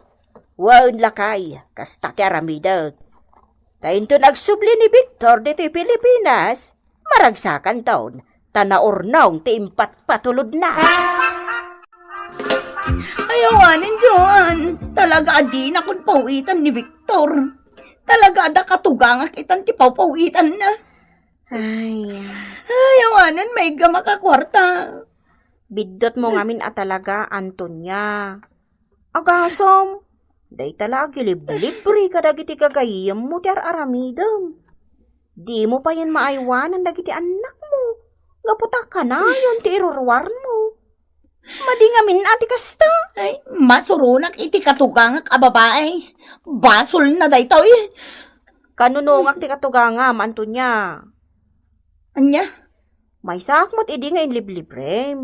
Waun lakay, kasta ti aramidag. Tainto nagsubli ni Victor dito Pilipinas, maragsakan taon, tanaornong ti impat patulod na. Ayawanin, John. Talaga adi na kung pauwitan ni Victor. Talaga ada katugangak itan ti pauwitan na. Ay, Ayawanin, may gamakakwarta. bidot mo ngamin at talaga, Antonia. Agasom, day talagi libre ka dagiti kagayam mo dar aramidam. Di mo pa yan maaywanan dagiti anak mo. Gaputa ka na yun ti irurwar mo. Madingamin ati kasta. Ay, masurunak iti katugangak a babae. Basol na day tao eh. Kanunungak ti katugangam, Antonia. Anya? May sakmot idi ngayon libre.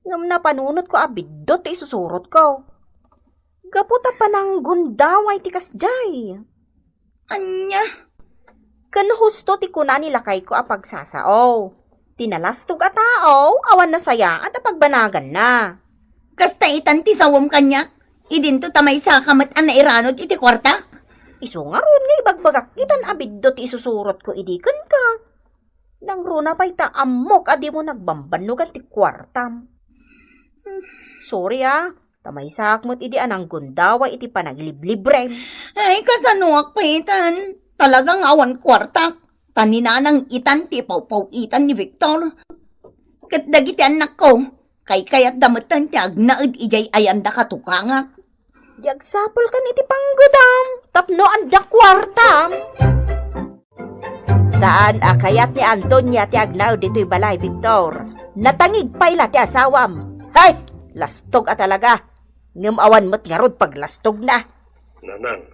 Ngam na panunot ko abidot ti isusurot ko. Gaputa pa ng gundaway ti kasjay. Anya? Kan husto ti kuna nilakay ko apagsasao. Tinalastog a tao, awan na saya at apagbanagan na. Kasta itan ti sawom kanya. Idinto tamay sa kamat an nairanod iti kwartak. Iso nga ron nga ibagbagak itan abiddo ti isusurot ko idikan ka. Nang runa pa'y taamok adi mo nagbambanugan ti kwartam. Sorry Tamaysak mo't idi anang gundawa iti panagliblibre. Ay, kasanuak pa itan. Talagang awan kwartak. Taninanang itan ti pawpaw-itan ni Victor. Kat dagiti anak ko, kayat damutan ti agnaed ijay ayanda katukangak. Yagsapol kan iti panggudam, tapno anda kwartam. Saan akayat ni Antonia ti agnaw dito'y balay, Victor? Natangig pa ila ti asawam. Hay! Lastog at talaga. Ngam awan mo't ngarod pag lastog na. Nanang,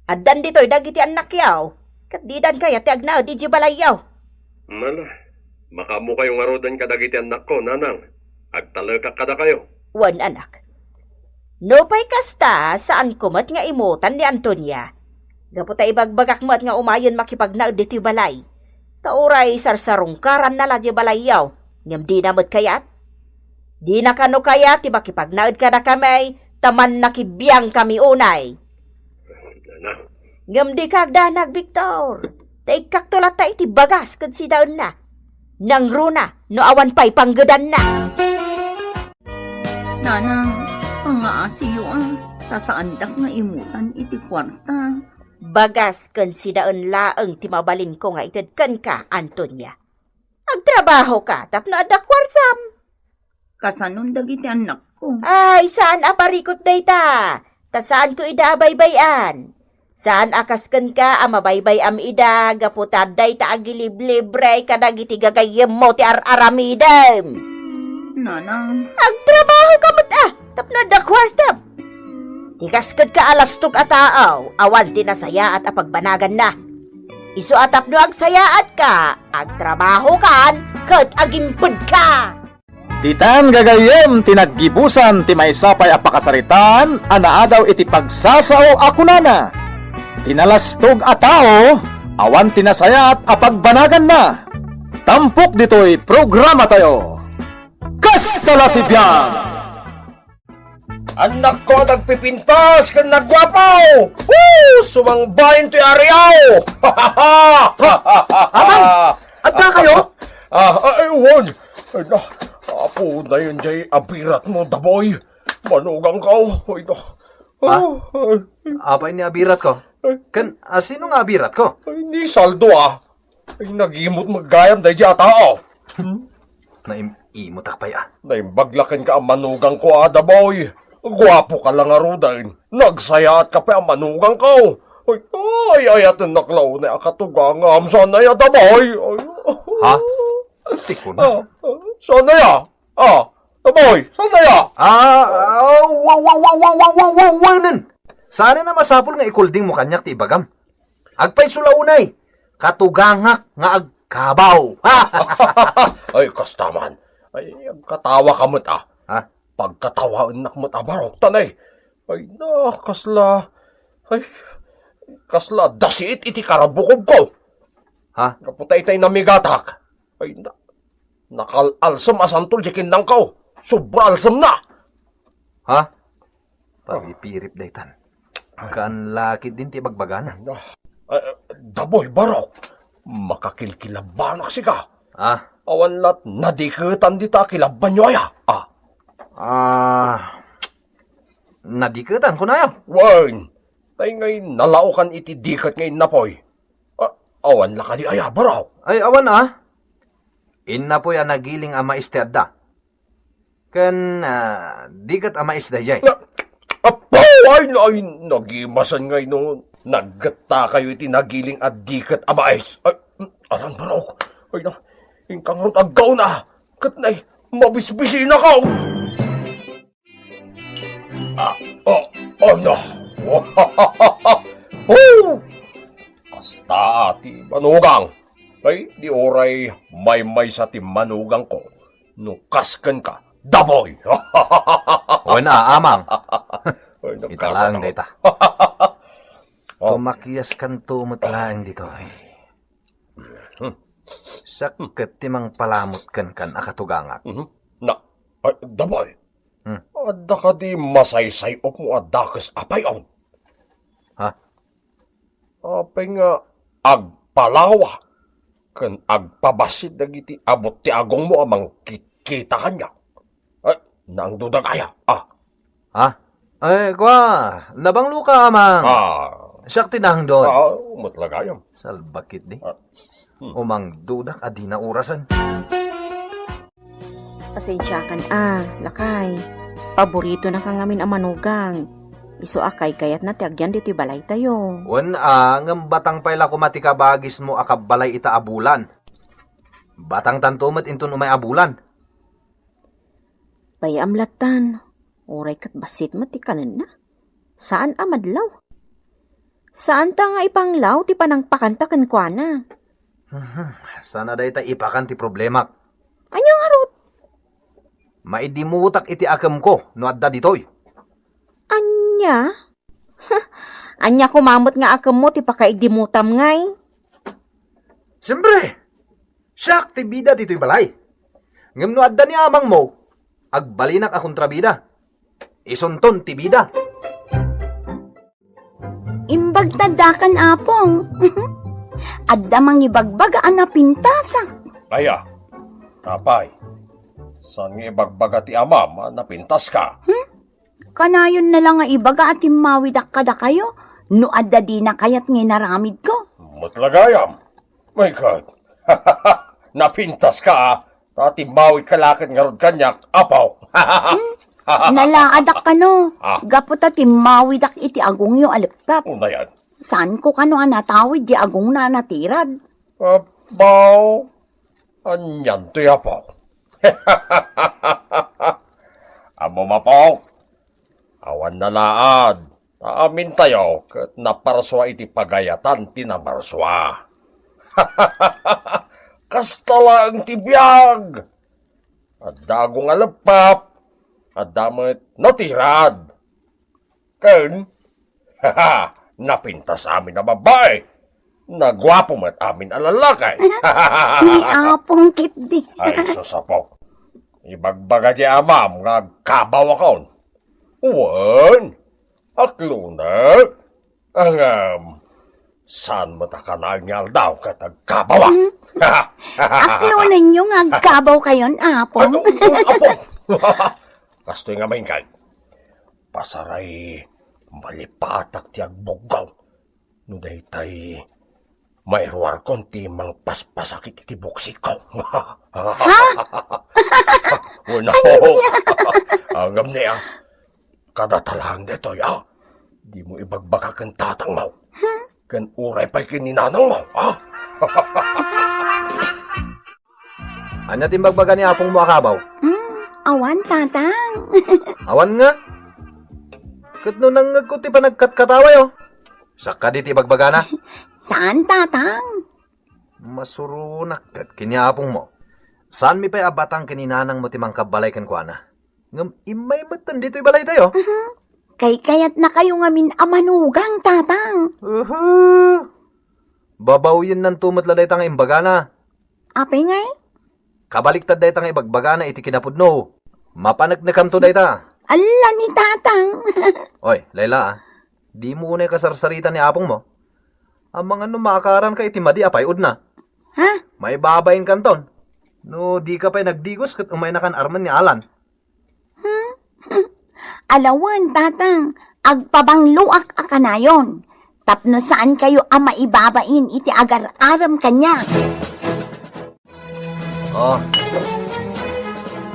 Adan dito'y dagiti anak yaw. Kadidan kaya ti agnaw di balay yaw. mala, makamu kayong arudan kadagiti anak ko, nanang. Agtalaka kada kayo. Wan anak. No pa'y kasta saan kumat nga imutan ni Antonia. Gaputa ibagbagak mo't nga umayon makipagnaod dito'y balay. Tauray sarsarungkaran na la di balay yaw. Ngam di namot kayat. Di na kano kaya, ti makipagnaod ka na kami, taman nakibiyang kami unay. Nanang, Ngam di kagdanag, Victor. Taikak tulat ta iti bagas kad si daon na. Nang runa, no awan pa'y panggadan na. Nanang, pangaasiyo tasaandak nga imutan iti kwarta. Bagas kan si daon laeng ti mabalin ko nga itad kan ka, Antonia. Agtrabaho ka, tapno adak kwartam. Kasanon dagiti anak ko. Ay, saan aparikot dayta? Ta saan ko ida baybayan? Saan akasken ka amabaybay am ida gaputad dayta agiliblibre kadagiti gagayem mo ti aramidem. Nanang, Agtrabaho ka mo't tapno da kwartam. Tikasked ka alastog ataaw, awan tinasaya at apagbanagan na. Isu atap no agsayaat ka, agtrabaho kan, kat agimpud ka. Titan gagayem tinaggibusan ti maysapay a pakasaritan anaadaw iti pagsasao akunana. Tinalastog a tao awan tinasayat a pagbanagan na. Tampok ditoy programa tayo. Kastalatibyan! Anak ko, nagpipintas ka nagwapaw! Woo! Sumangbayin to'y ariyaw! Amang! Adda kayo? Ewan! Apo na yun jay abirat mo, daboy! Manugang ka! Ay, Apay ni abirat ko. Kan, sino nga abirat ko? ni saldo Ay, nagimot maggayam dahi di atao! Naimot akpay Naimbaglakin ka ang manugang ko, daboy! Gwapo ka lang arudain. Nagsayaat ka pa ang manugang ko. Ay, ayat na naklaw na akatugang sana ya, daboy. Ha? Tiko na. Sana ya? Daboy, sana ya? Wanan! Sana na masapol nga ikulding mo kanyak ti ibagam. Agpay sulaunay. Katugangak nga agkabaw. Ay, kastaman. Ay, katawa ka mo't Ha? Pagkatawaan nak mo't abarok tanay. Ay, kasla. Ay, kasla dasit iti karabukob ko. Ha? Kaputay tay namigatak. Ay, nakalalsam asantol jikin ng ko. Sobra alsam na. Ha? Pagipirip daytan. Kan laki din ti bagbagana. Daboy barok. Makakilkilabanak siya. Awan lat nadikutan dita kilaban nyo aya. Nadikutan ko na yun. Wan. Tay ngay nalaukan iti dikat ngay napoy. Awan laka di aya barok. Ay, awan Inna po yan nagiling ama istiadda. Kan, dikat ama isda jay. Ay, nagimasan ngay no. Naggata kayo iti nagiling at dikat amais. Ay, alam barok. Ay, ingkang rot aggaw na. Katnay, mabisbisi na ka. Ay na. Kasta ati manugang. Ay, di oray may sa ti manugang ko. Nukaskan ka, daboy. Wana, amang. Ay, Italang data. Kumakiyas kan tumutlaang dito. Sakit timang palamot kan akatugangak. Daboy. Adda ka di masaysay op mo adakas apay on. Ha? Apay nga agpalawa. Kan agpabasid dagiti abot ti agong mo amang kita kanya. Ay, nang dudag aya. Ha? Kwa, nabanglo ka, amang. Siyak tinahang doon. Umatlagayam. Salbakit di. Umang dudak adi na orasan. Pasensyakan lakay. Paborito na kang amin ang manugang. Iso akay kayat na tiagyan dito balay tayo. Ngam batang payla kumatika bagis mo akabalay ita abulan. Batang tantumat intun umay abulan. Bay amlatan. Oray kat basit matikanan na. Saan amadlaw? Saan ta nga ipanglaw ti panang pakantakan kwa na? Sana day ta ipakan ti problema. Anyang harot? Maidimutak iti akam ko no adda ditoy. Anya? Anya kumamot nga akam mo ti pakaigdimutam ngay. Siyempre, siyak ti bida ditoy balay. Ngam no adda ni amang mo, agbalinak akong trabida. Isunton ti bida. Imbag tadakan apong. Adda mang ibagbagaan na pintasak. Kaya, kapay, saan nga ibagbaga ti amam, napintas ka? Kanayon na lang nga ibaga at mawidak kada kayo. No adda di na kayat nga naramid ko. Matlagayam. My God. Napintas ka, Tati mawi kalakit nga rod kanyak, apaw. Nalaadak ka no. Gapot at mawidak iti agong yung aliptap. Una yan. Saan ko kano anatawid di agong na natirad? Apaw. Anyan to'y apaw. Amo mapaw. Awan na laad. Taamin tayo, kat naparswa iti pagayatan tinamarswa. Kastala ang tibiyag. At dagong alapap. At damit natirad. Ken, napintas amin na babae. Nagwapo mat amin alalakay. Ni apong kitdi. Ay, sasapaw. Ibagbaga di amam nga kabaw akon. Uwan, aklunag. Ang, saan mo takanangal daw katag kabawa? Aklo ninyo nga gabaw kayon, apong. Apong. Kastoy nga main kay. Pasaray malipatak ti agbogaw. No daytay mairuar konti mang paspasakit iti buksit ko. Ha? Una ho. Angam niya. Kada talang detoy, di mo ibagbaka kan tatang mo. Kan uray pa'y kininanang mo, Anya timbagbaga ni apong mo akabaw? Awan, tatang. Awan nga. Kat no nang nagkuti pa nagkatkataway, Saka di tibagbaga na. Saan, tatang? Masurunak kat kiniapong mo. Saan mi pa'y abatang kininanang mo timang kabalay kan kwa na? Ngam imay matan dito'y balay tayo. Kay kayat na kayo ngamin amanugang, tatang. Babaw yun ng tumatladay tang imbaga na. Apay ngay? Kabaliktad day tang ibagbaga na iti kinapudno. Mapanagnakamto day ta. Ala ni tatang. Oy, Layla di mo unay kasarsarita ni apong mo. Ang mga numakaran ka iti madi apay ud na. Ha? May babayin kanton. No, di ka pa'y nagdigos kat umay na kan arman ni Alan. Alawan, tatang. Agpabangluak akanayon. Tapno saan kayo ang maibabain iti agar-aram kanya.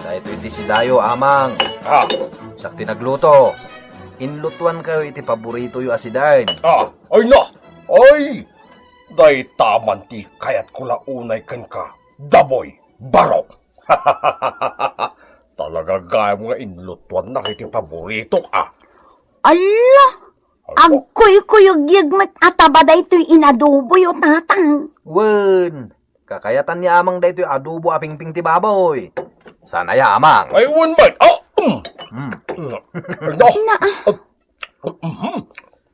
Dahil iti si Dayo, amang. Sakti nagluto. Inlutuan kayo iti paborito yu asidain. Ay na! Ay! Day taman ti kayat ko launay kan ka. Daboy! Barok! Talaga gaya mo nga inlutuan na iti paborito Ala! Agkuy-kuyog mat atabaday to'y inadobo yu tatang. Wen! Kakayatan ni amang dayto yu adobo aping-ping ti baboy. Sana ya, amang. Ay, wen man!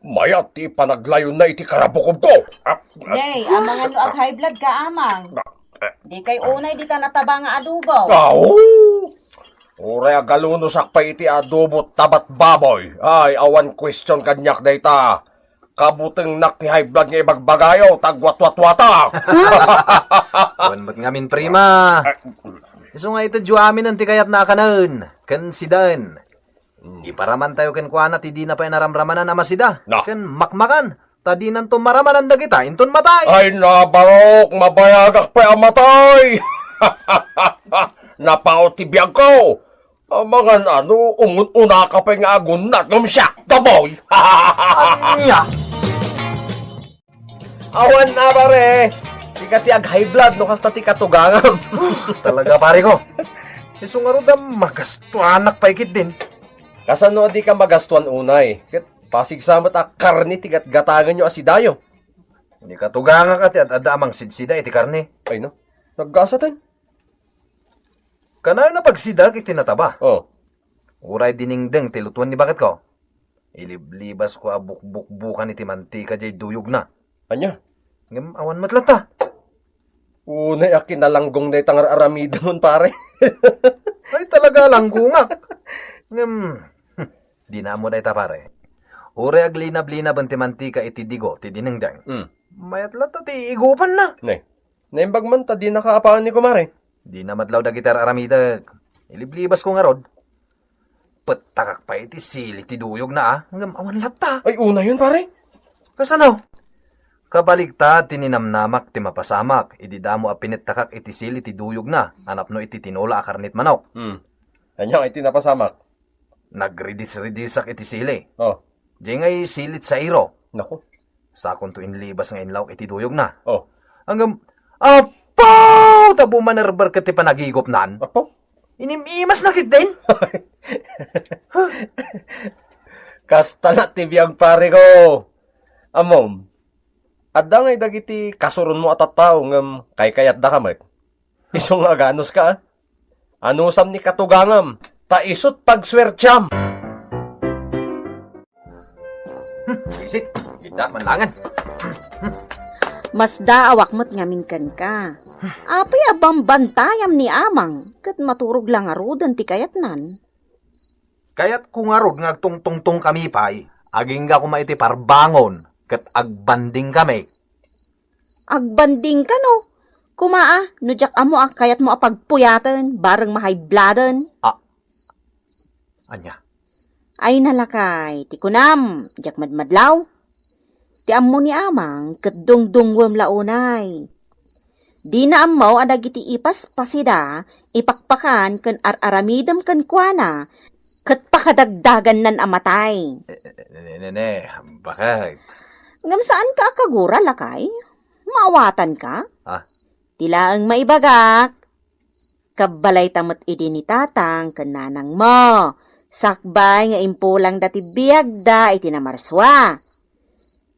Mayat ti panaglayon na iti karabukob ko. Nay, amangan no ag high blood ka, amang. Di kay unay di ta nataba nga adobo. Ure agalunosak pa iti adobo tabat baboy. Ay, awan question kanyak dayta. Kabuteng nak ti high blood nga ibagbagayo, tagwat-wat-wata. Wen ba't ngamin prima? Iso nga ito amin ang tikayat na kanan. Kan sidan. Iparaman tayo ken kuana ti di na pa naramramanan na masida. Na. Ken makmakan. Tadi nanto maramanan da kita, inton matay. Ay, nabarok, mabayagak pa ang matay. Napao ti biyag ko. Mga ano, una ka pa nga agunat ng siya, taboy. Anya. Awan na pare. Di ka ti ag high blood, no kasta ti katugangam. Talaga pare ko. Iso nga ro da magastuanak pa ikit din. Kasano di ka magastuan unay. Ket pasig samat a karni tigat gatangan nyo asidayo. Hindi ka tugangan ka ti at ada amang sidsida iti karne. Ay no, naggasatan. Kanayo na pagsidag iti nataba. Oh. Uray diningdeng ti lutuan ni bakit ko. Iliblibas ko abuk-buk-bukan iti mantika jay duyog na. Anya? Ngem awan matlata. Unay akin nalanggong na itangar aramida mon pare. Ay talaga langgungak. Ngem di na mo da ita pare. Ure aglinab-linab ang timantika iti digo, ti dinengdeng. Mayat lata ti igupan na. Naimbag man ta di nakaapaan ni kumare. Di na madlaw da gitar aramida. Iliblibas ko nga rod. Petakak pa iti sili ti duyog na ah. Ngam awan lata. Ay una yun pare. Kasano? Kabaligtad tininamnamak ti mapasamak. Ididamo a pinittakak iti sili ti duyog na. Anap no iti tinola a karnit manok. Anyang iti napasamak. Nagridis-ridisak iti sili. Oh. Di ngay silit sa iro. Nako. Sakon to inlibas nga inlaw iti duyog na. Oh. Hanggang, apaw! Tabo manerber ka ti panagigop naan. Apo? Inimimas na kit din. Kasta na ti biyag pare ko. Amom. Adda ngay dagiti kasuron mo at tao ngam kay kayat da kamet. Isong aganos ka ah. Anusam ni katugangam. Ta isot pagswertyam. Isit, kita manlangan. Mas daawak mo't ngaminkan ka. Apay abang bantayam ni amang, kat maturog lang arudan ti kayat nan. Kayat kung arog ngagtungtungtong kami pay, aging nga kumaiti parbangon, kat agbanding kami. Agbanding ka no? Kumaa, nudyak amo ang kayat mo apagpuyatan, bareng mahaybladan. Anya? Ay nalakay, ti kunam, jak madmadlaw. Ti ammo ni amang, kat dungdungwem launay. Di na ammo adag iti ipas pasida, ipakpakan kan ar-aramidam kan kuana, kat pakadagdagan nan amatay. Nene, bakit? Ngam saan ka akagura lakay? Maawatan ka? Tila ang maibagak. Kabalay tamot idi ni tatang kan nanang mo. Sakbay nga impulang dati biyagda iti namarswa.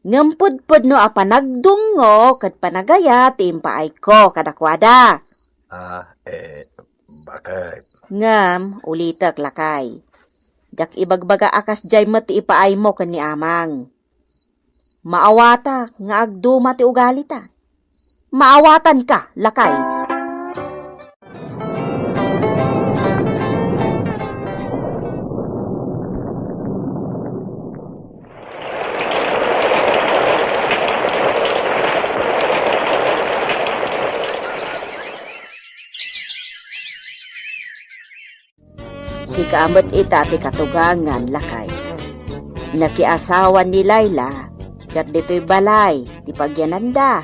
Ngampudpud no apanagdungo kat panagaya ti impaay ko kadakwada. Bakit? Ngam, ulitak lakay. Jak ibagbaga akas jay mo ti ipaay mo kan ni amang. Maawatak nga agduma ti ugalita. Maawatan ka, lakay. Si kaamot ita ti katugangan, lakay. Nakiasawan ni Layla, kat dito'y balay, ti pagyananda.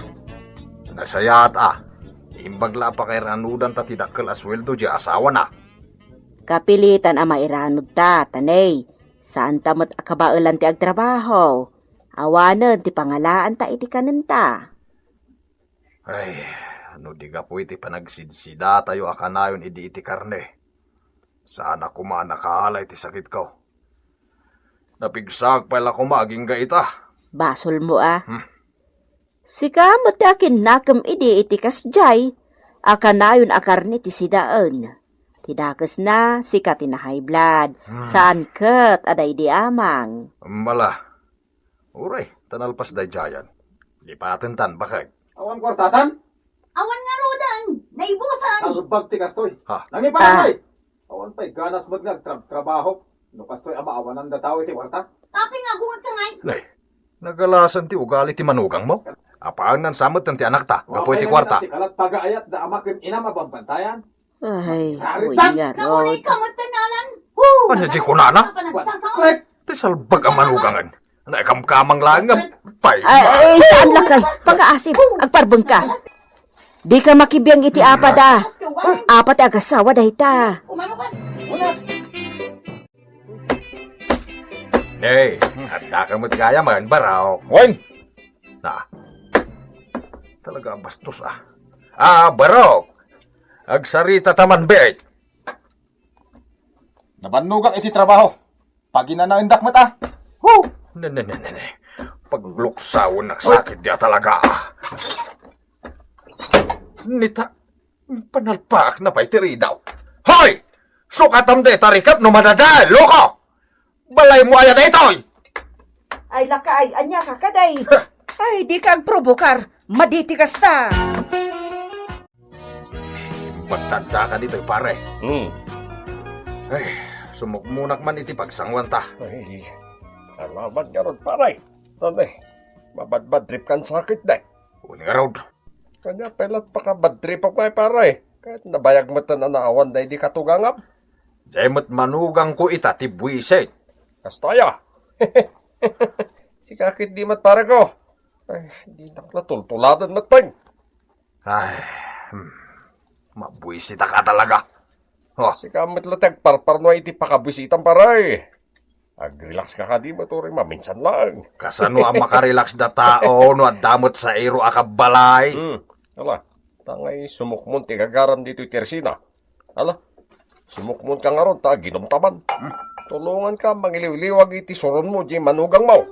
Nasayat Imbagla pa kay ranudan ta tidakkel asweldo di asawa na. Kapilitan ang mairanod ta, tanay. Saan tamot akabailan ti agtrabaho? Awanan ti pangalaan ta iti kanenta. Ay, ano di ka po iti panagsidsida tayo akanayon idi iti karne. Sana kuma nakahalay ti sakit ko. Napigsag pala kumaging ka ita. Basol mo Sika mo ti akin nakam idi iti kasjay. Akanayon akarni ti sidaan. Tidakas na, sika ti na high blood. Saan kat aday di amang? Mala. Uray, tanalpas day jayan. Lipaten tan, bakit? Awan kwartatan? Awan nga rodan, naibusan. Salbag ti kastoy. Ha? Nangi pa awan pa'y ganas mo't nagtrabaho. No kastoy ama awanan da tao iti warta. Tapi nga gungot ka ngay. Nay, nagalasan ti ugali ti manugang mo? Apaan nan samot ng ti anak ta? Gapoy ti kwarta. Si kalat pagaayat da amakin inam abampantayan. Ay, Haritan! uy nga Naunay rod. kamot tanalan. Ano di ko nana? Ti salbag ang manugangan. Nakamkamang lang nga. Pay. Ay, saan lakay? Pag-aasip, agparbeng ka. Di ka makibiyang iti apat ah. Apat agasawa dahi ta. Hey, handa ka mo't kaya man, baraw. Wen! Na. Talaga bastos ah. Baraw. Agsarita taman beet. Nabanugang iti trabaho. Pag inanaindak mata. Woo! Ne. Pagluksaw nagsakit dia talaga ah. Nita, panalpak na pa'y tiri daw. Hoy! Sukatam de tarikap no madadal, loko! Balay mo ayat itoy! Ay, lakay, anya ka kaday. Ay, di kang provokar. Maditi kasta. Magtanda ka dito'y pare. Ay, sumukmunak man iti pagsangwan ta. Ay, alaman nga ron, paray. Tane, mabadbad trip kan sakit na. Uli nga road. Kanya pelat pa ka bad trip ako ay paray. Kahit nabayag mo ta na naawan na hindi katugangap. Jemot manugang ko ita ti buwisit. Kastaya. Si kakit di mat para ko. Ay, di naklatultuladan matang. Ay, mabuwisit ka talaga. Oh. Si kamit latag parparno iti pakabwisitan paray. Ag-relax ka di mo turing maminsan lang. Kasano ang makarelax na tao no at damot sa iro akabalay. Ala, tangay sumukmon ti gagaram dito Tersina. Ala, sumukmon ka nga ron ta ginumtaman. Tulungan ka mangiliw-liwag iti suron mo di manugang mo.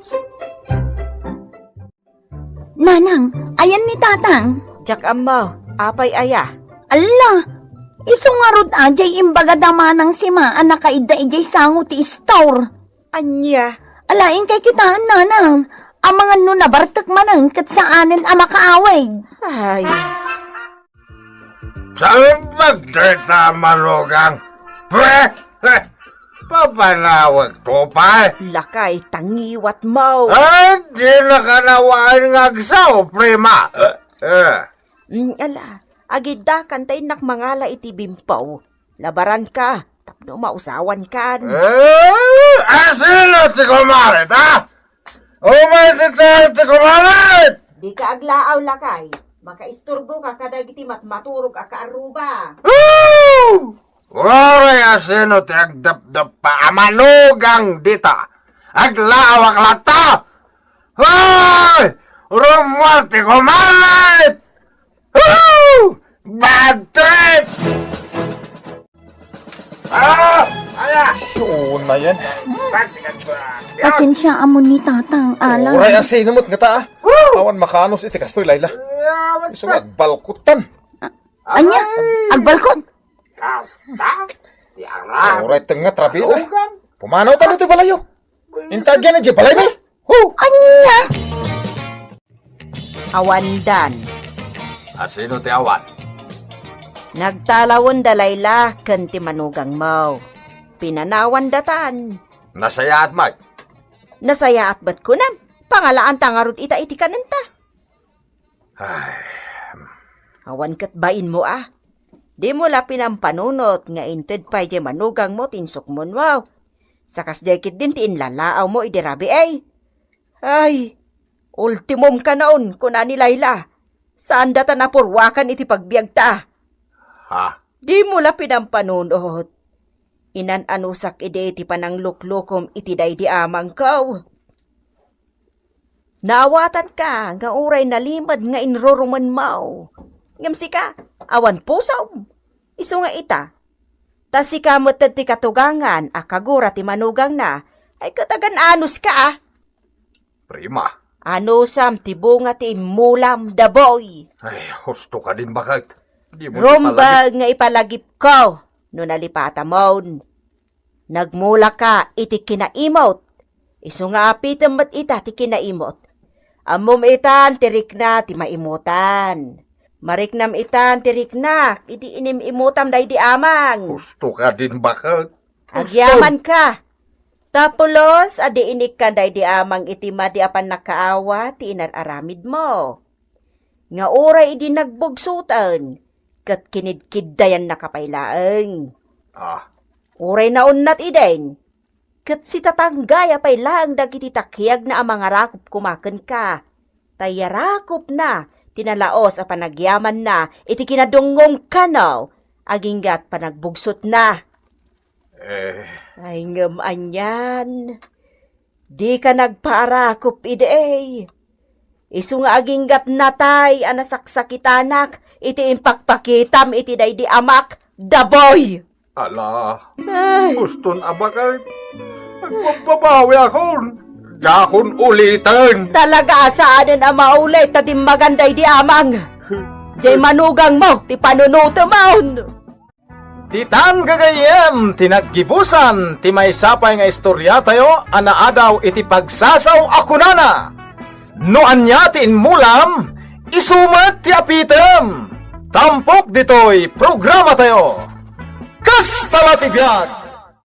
Nanang, ayan ni tatang. Jak amaw, apay aya. Ala, isungarod ajay imbaga damanang sima anak kaida ijay sango ti store. Anya. Alain kay kitaan nanang. Ang mga nunabartak manang kat saanin ang makaaway. Ay. Saan magdita manugang? Papanawag to pa. Lakay, tangiwat mo. Ay, di na kanawaan ngagsaw, prima. Ala, agida kantay nak mangala iti bimpaw. Labaran ka, tapno mausawan kan. Asino ti kumarit, ha? Umatita ti kumarit! Di ka aglaaw, lakay. Makaisturbo ka kadagiti maturog a kaaruba. Oray asino ti agdap-dap pa amanugang dita. Aglawak lata! Hoy! Rumwal ti kumarit! Bad trip! Yun na yan. Pasensya amon ni tatang ala. Oray asino mo't ngata, ah. Awan makanos iti kastoy, Layla. Iso nga, balkutan. Anya, agbalkon. Oray tenga trabida. Pumanaw talo ti balayo. Intagyan na di balay ni. Anya. Awandan. Asino ti awan? Nagtalawon dalayla kanti manugang mo. Pinanawan datan. Nasaya at mag. Nasaya at ba't ko nam? Pangalaan tangarod ita iti kananta. Ay, Awan kat bain mo ah. Di mo la pinampanunot nga inted pa di manugang mo tinsukmon wow. Sakas jakit din ti inlalaaw mo idirabi ay. Ay, ultimum ka naon kuna ni Layla. Saan data napurwakan iti pagbiag ta? ha? Di mo la pinampanunot. Inan-anusak ide iti panangluklukom iti day di amang kaw. Naawatan ka nga uray nalimad nga inruruman mau. Ngamsi ka, awan pusaw. Isu nga ita. Tas si kamot ti katugangan, akagura ti manugang na, ay katagan anus ka ah. Prima. Anusam ti bunga ti mulam da boy. Ay, husto ka din bakit? Di mo Rumbag nga ipalagip ko, no nalipata mo. Nagmula ka iti kinaimot. Isu nga apitamat ita ti kinaimot. Amom itan tirik na ti maimutan. Mariknam itan tirik na iti inimimutam day di amang. Husto ka din bakit? Agyaman ka. Tapulos adi inik ka day di amang iti madi apan nakaawa ti inararamid mo. Nga oray idi nagbugsutan kat kinidkid dayan nakapailaeng. Ah, Uray na unnat iden. Kat si tatanggaya pa'y lang dagiti takyag na ang mga rakop kumakan ka. Tayarakop na, tinalaos a panagyaman na, iti kinadungong kanaw, aginggat panagbugsot na. Ay ngaman yan. Di ka nagparakop ide. Isu nga aginggat natay, anasaksakitanak, iti impakpakitam, iti day di amak, daboy! Ala, guston abakay. Magpapabawi ako. Dakon ulitin. Talaga saanin ang maulit, tati maganday di amang. Jay manugang mo, ti panunuto mo. Titan gagayem, tinaggibusan, ti may sapay nga istorya tayo, anaadaw iti pagsasaw ako nana. No anyatin mulam, isumat ti apitem. Tampok ditoy programa tayo. Kas talatibiyag!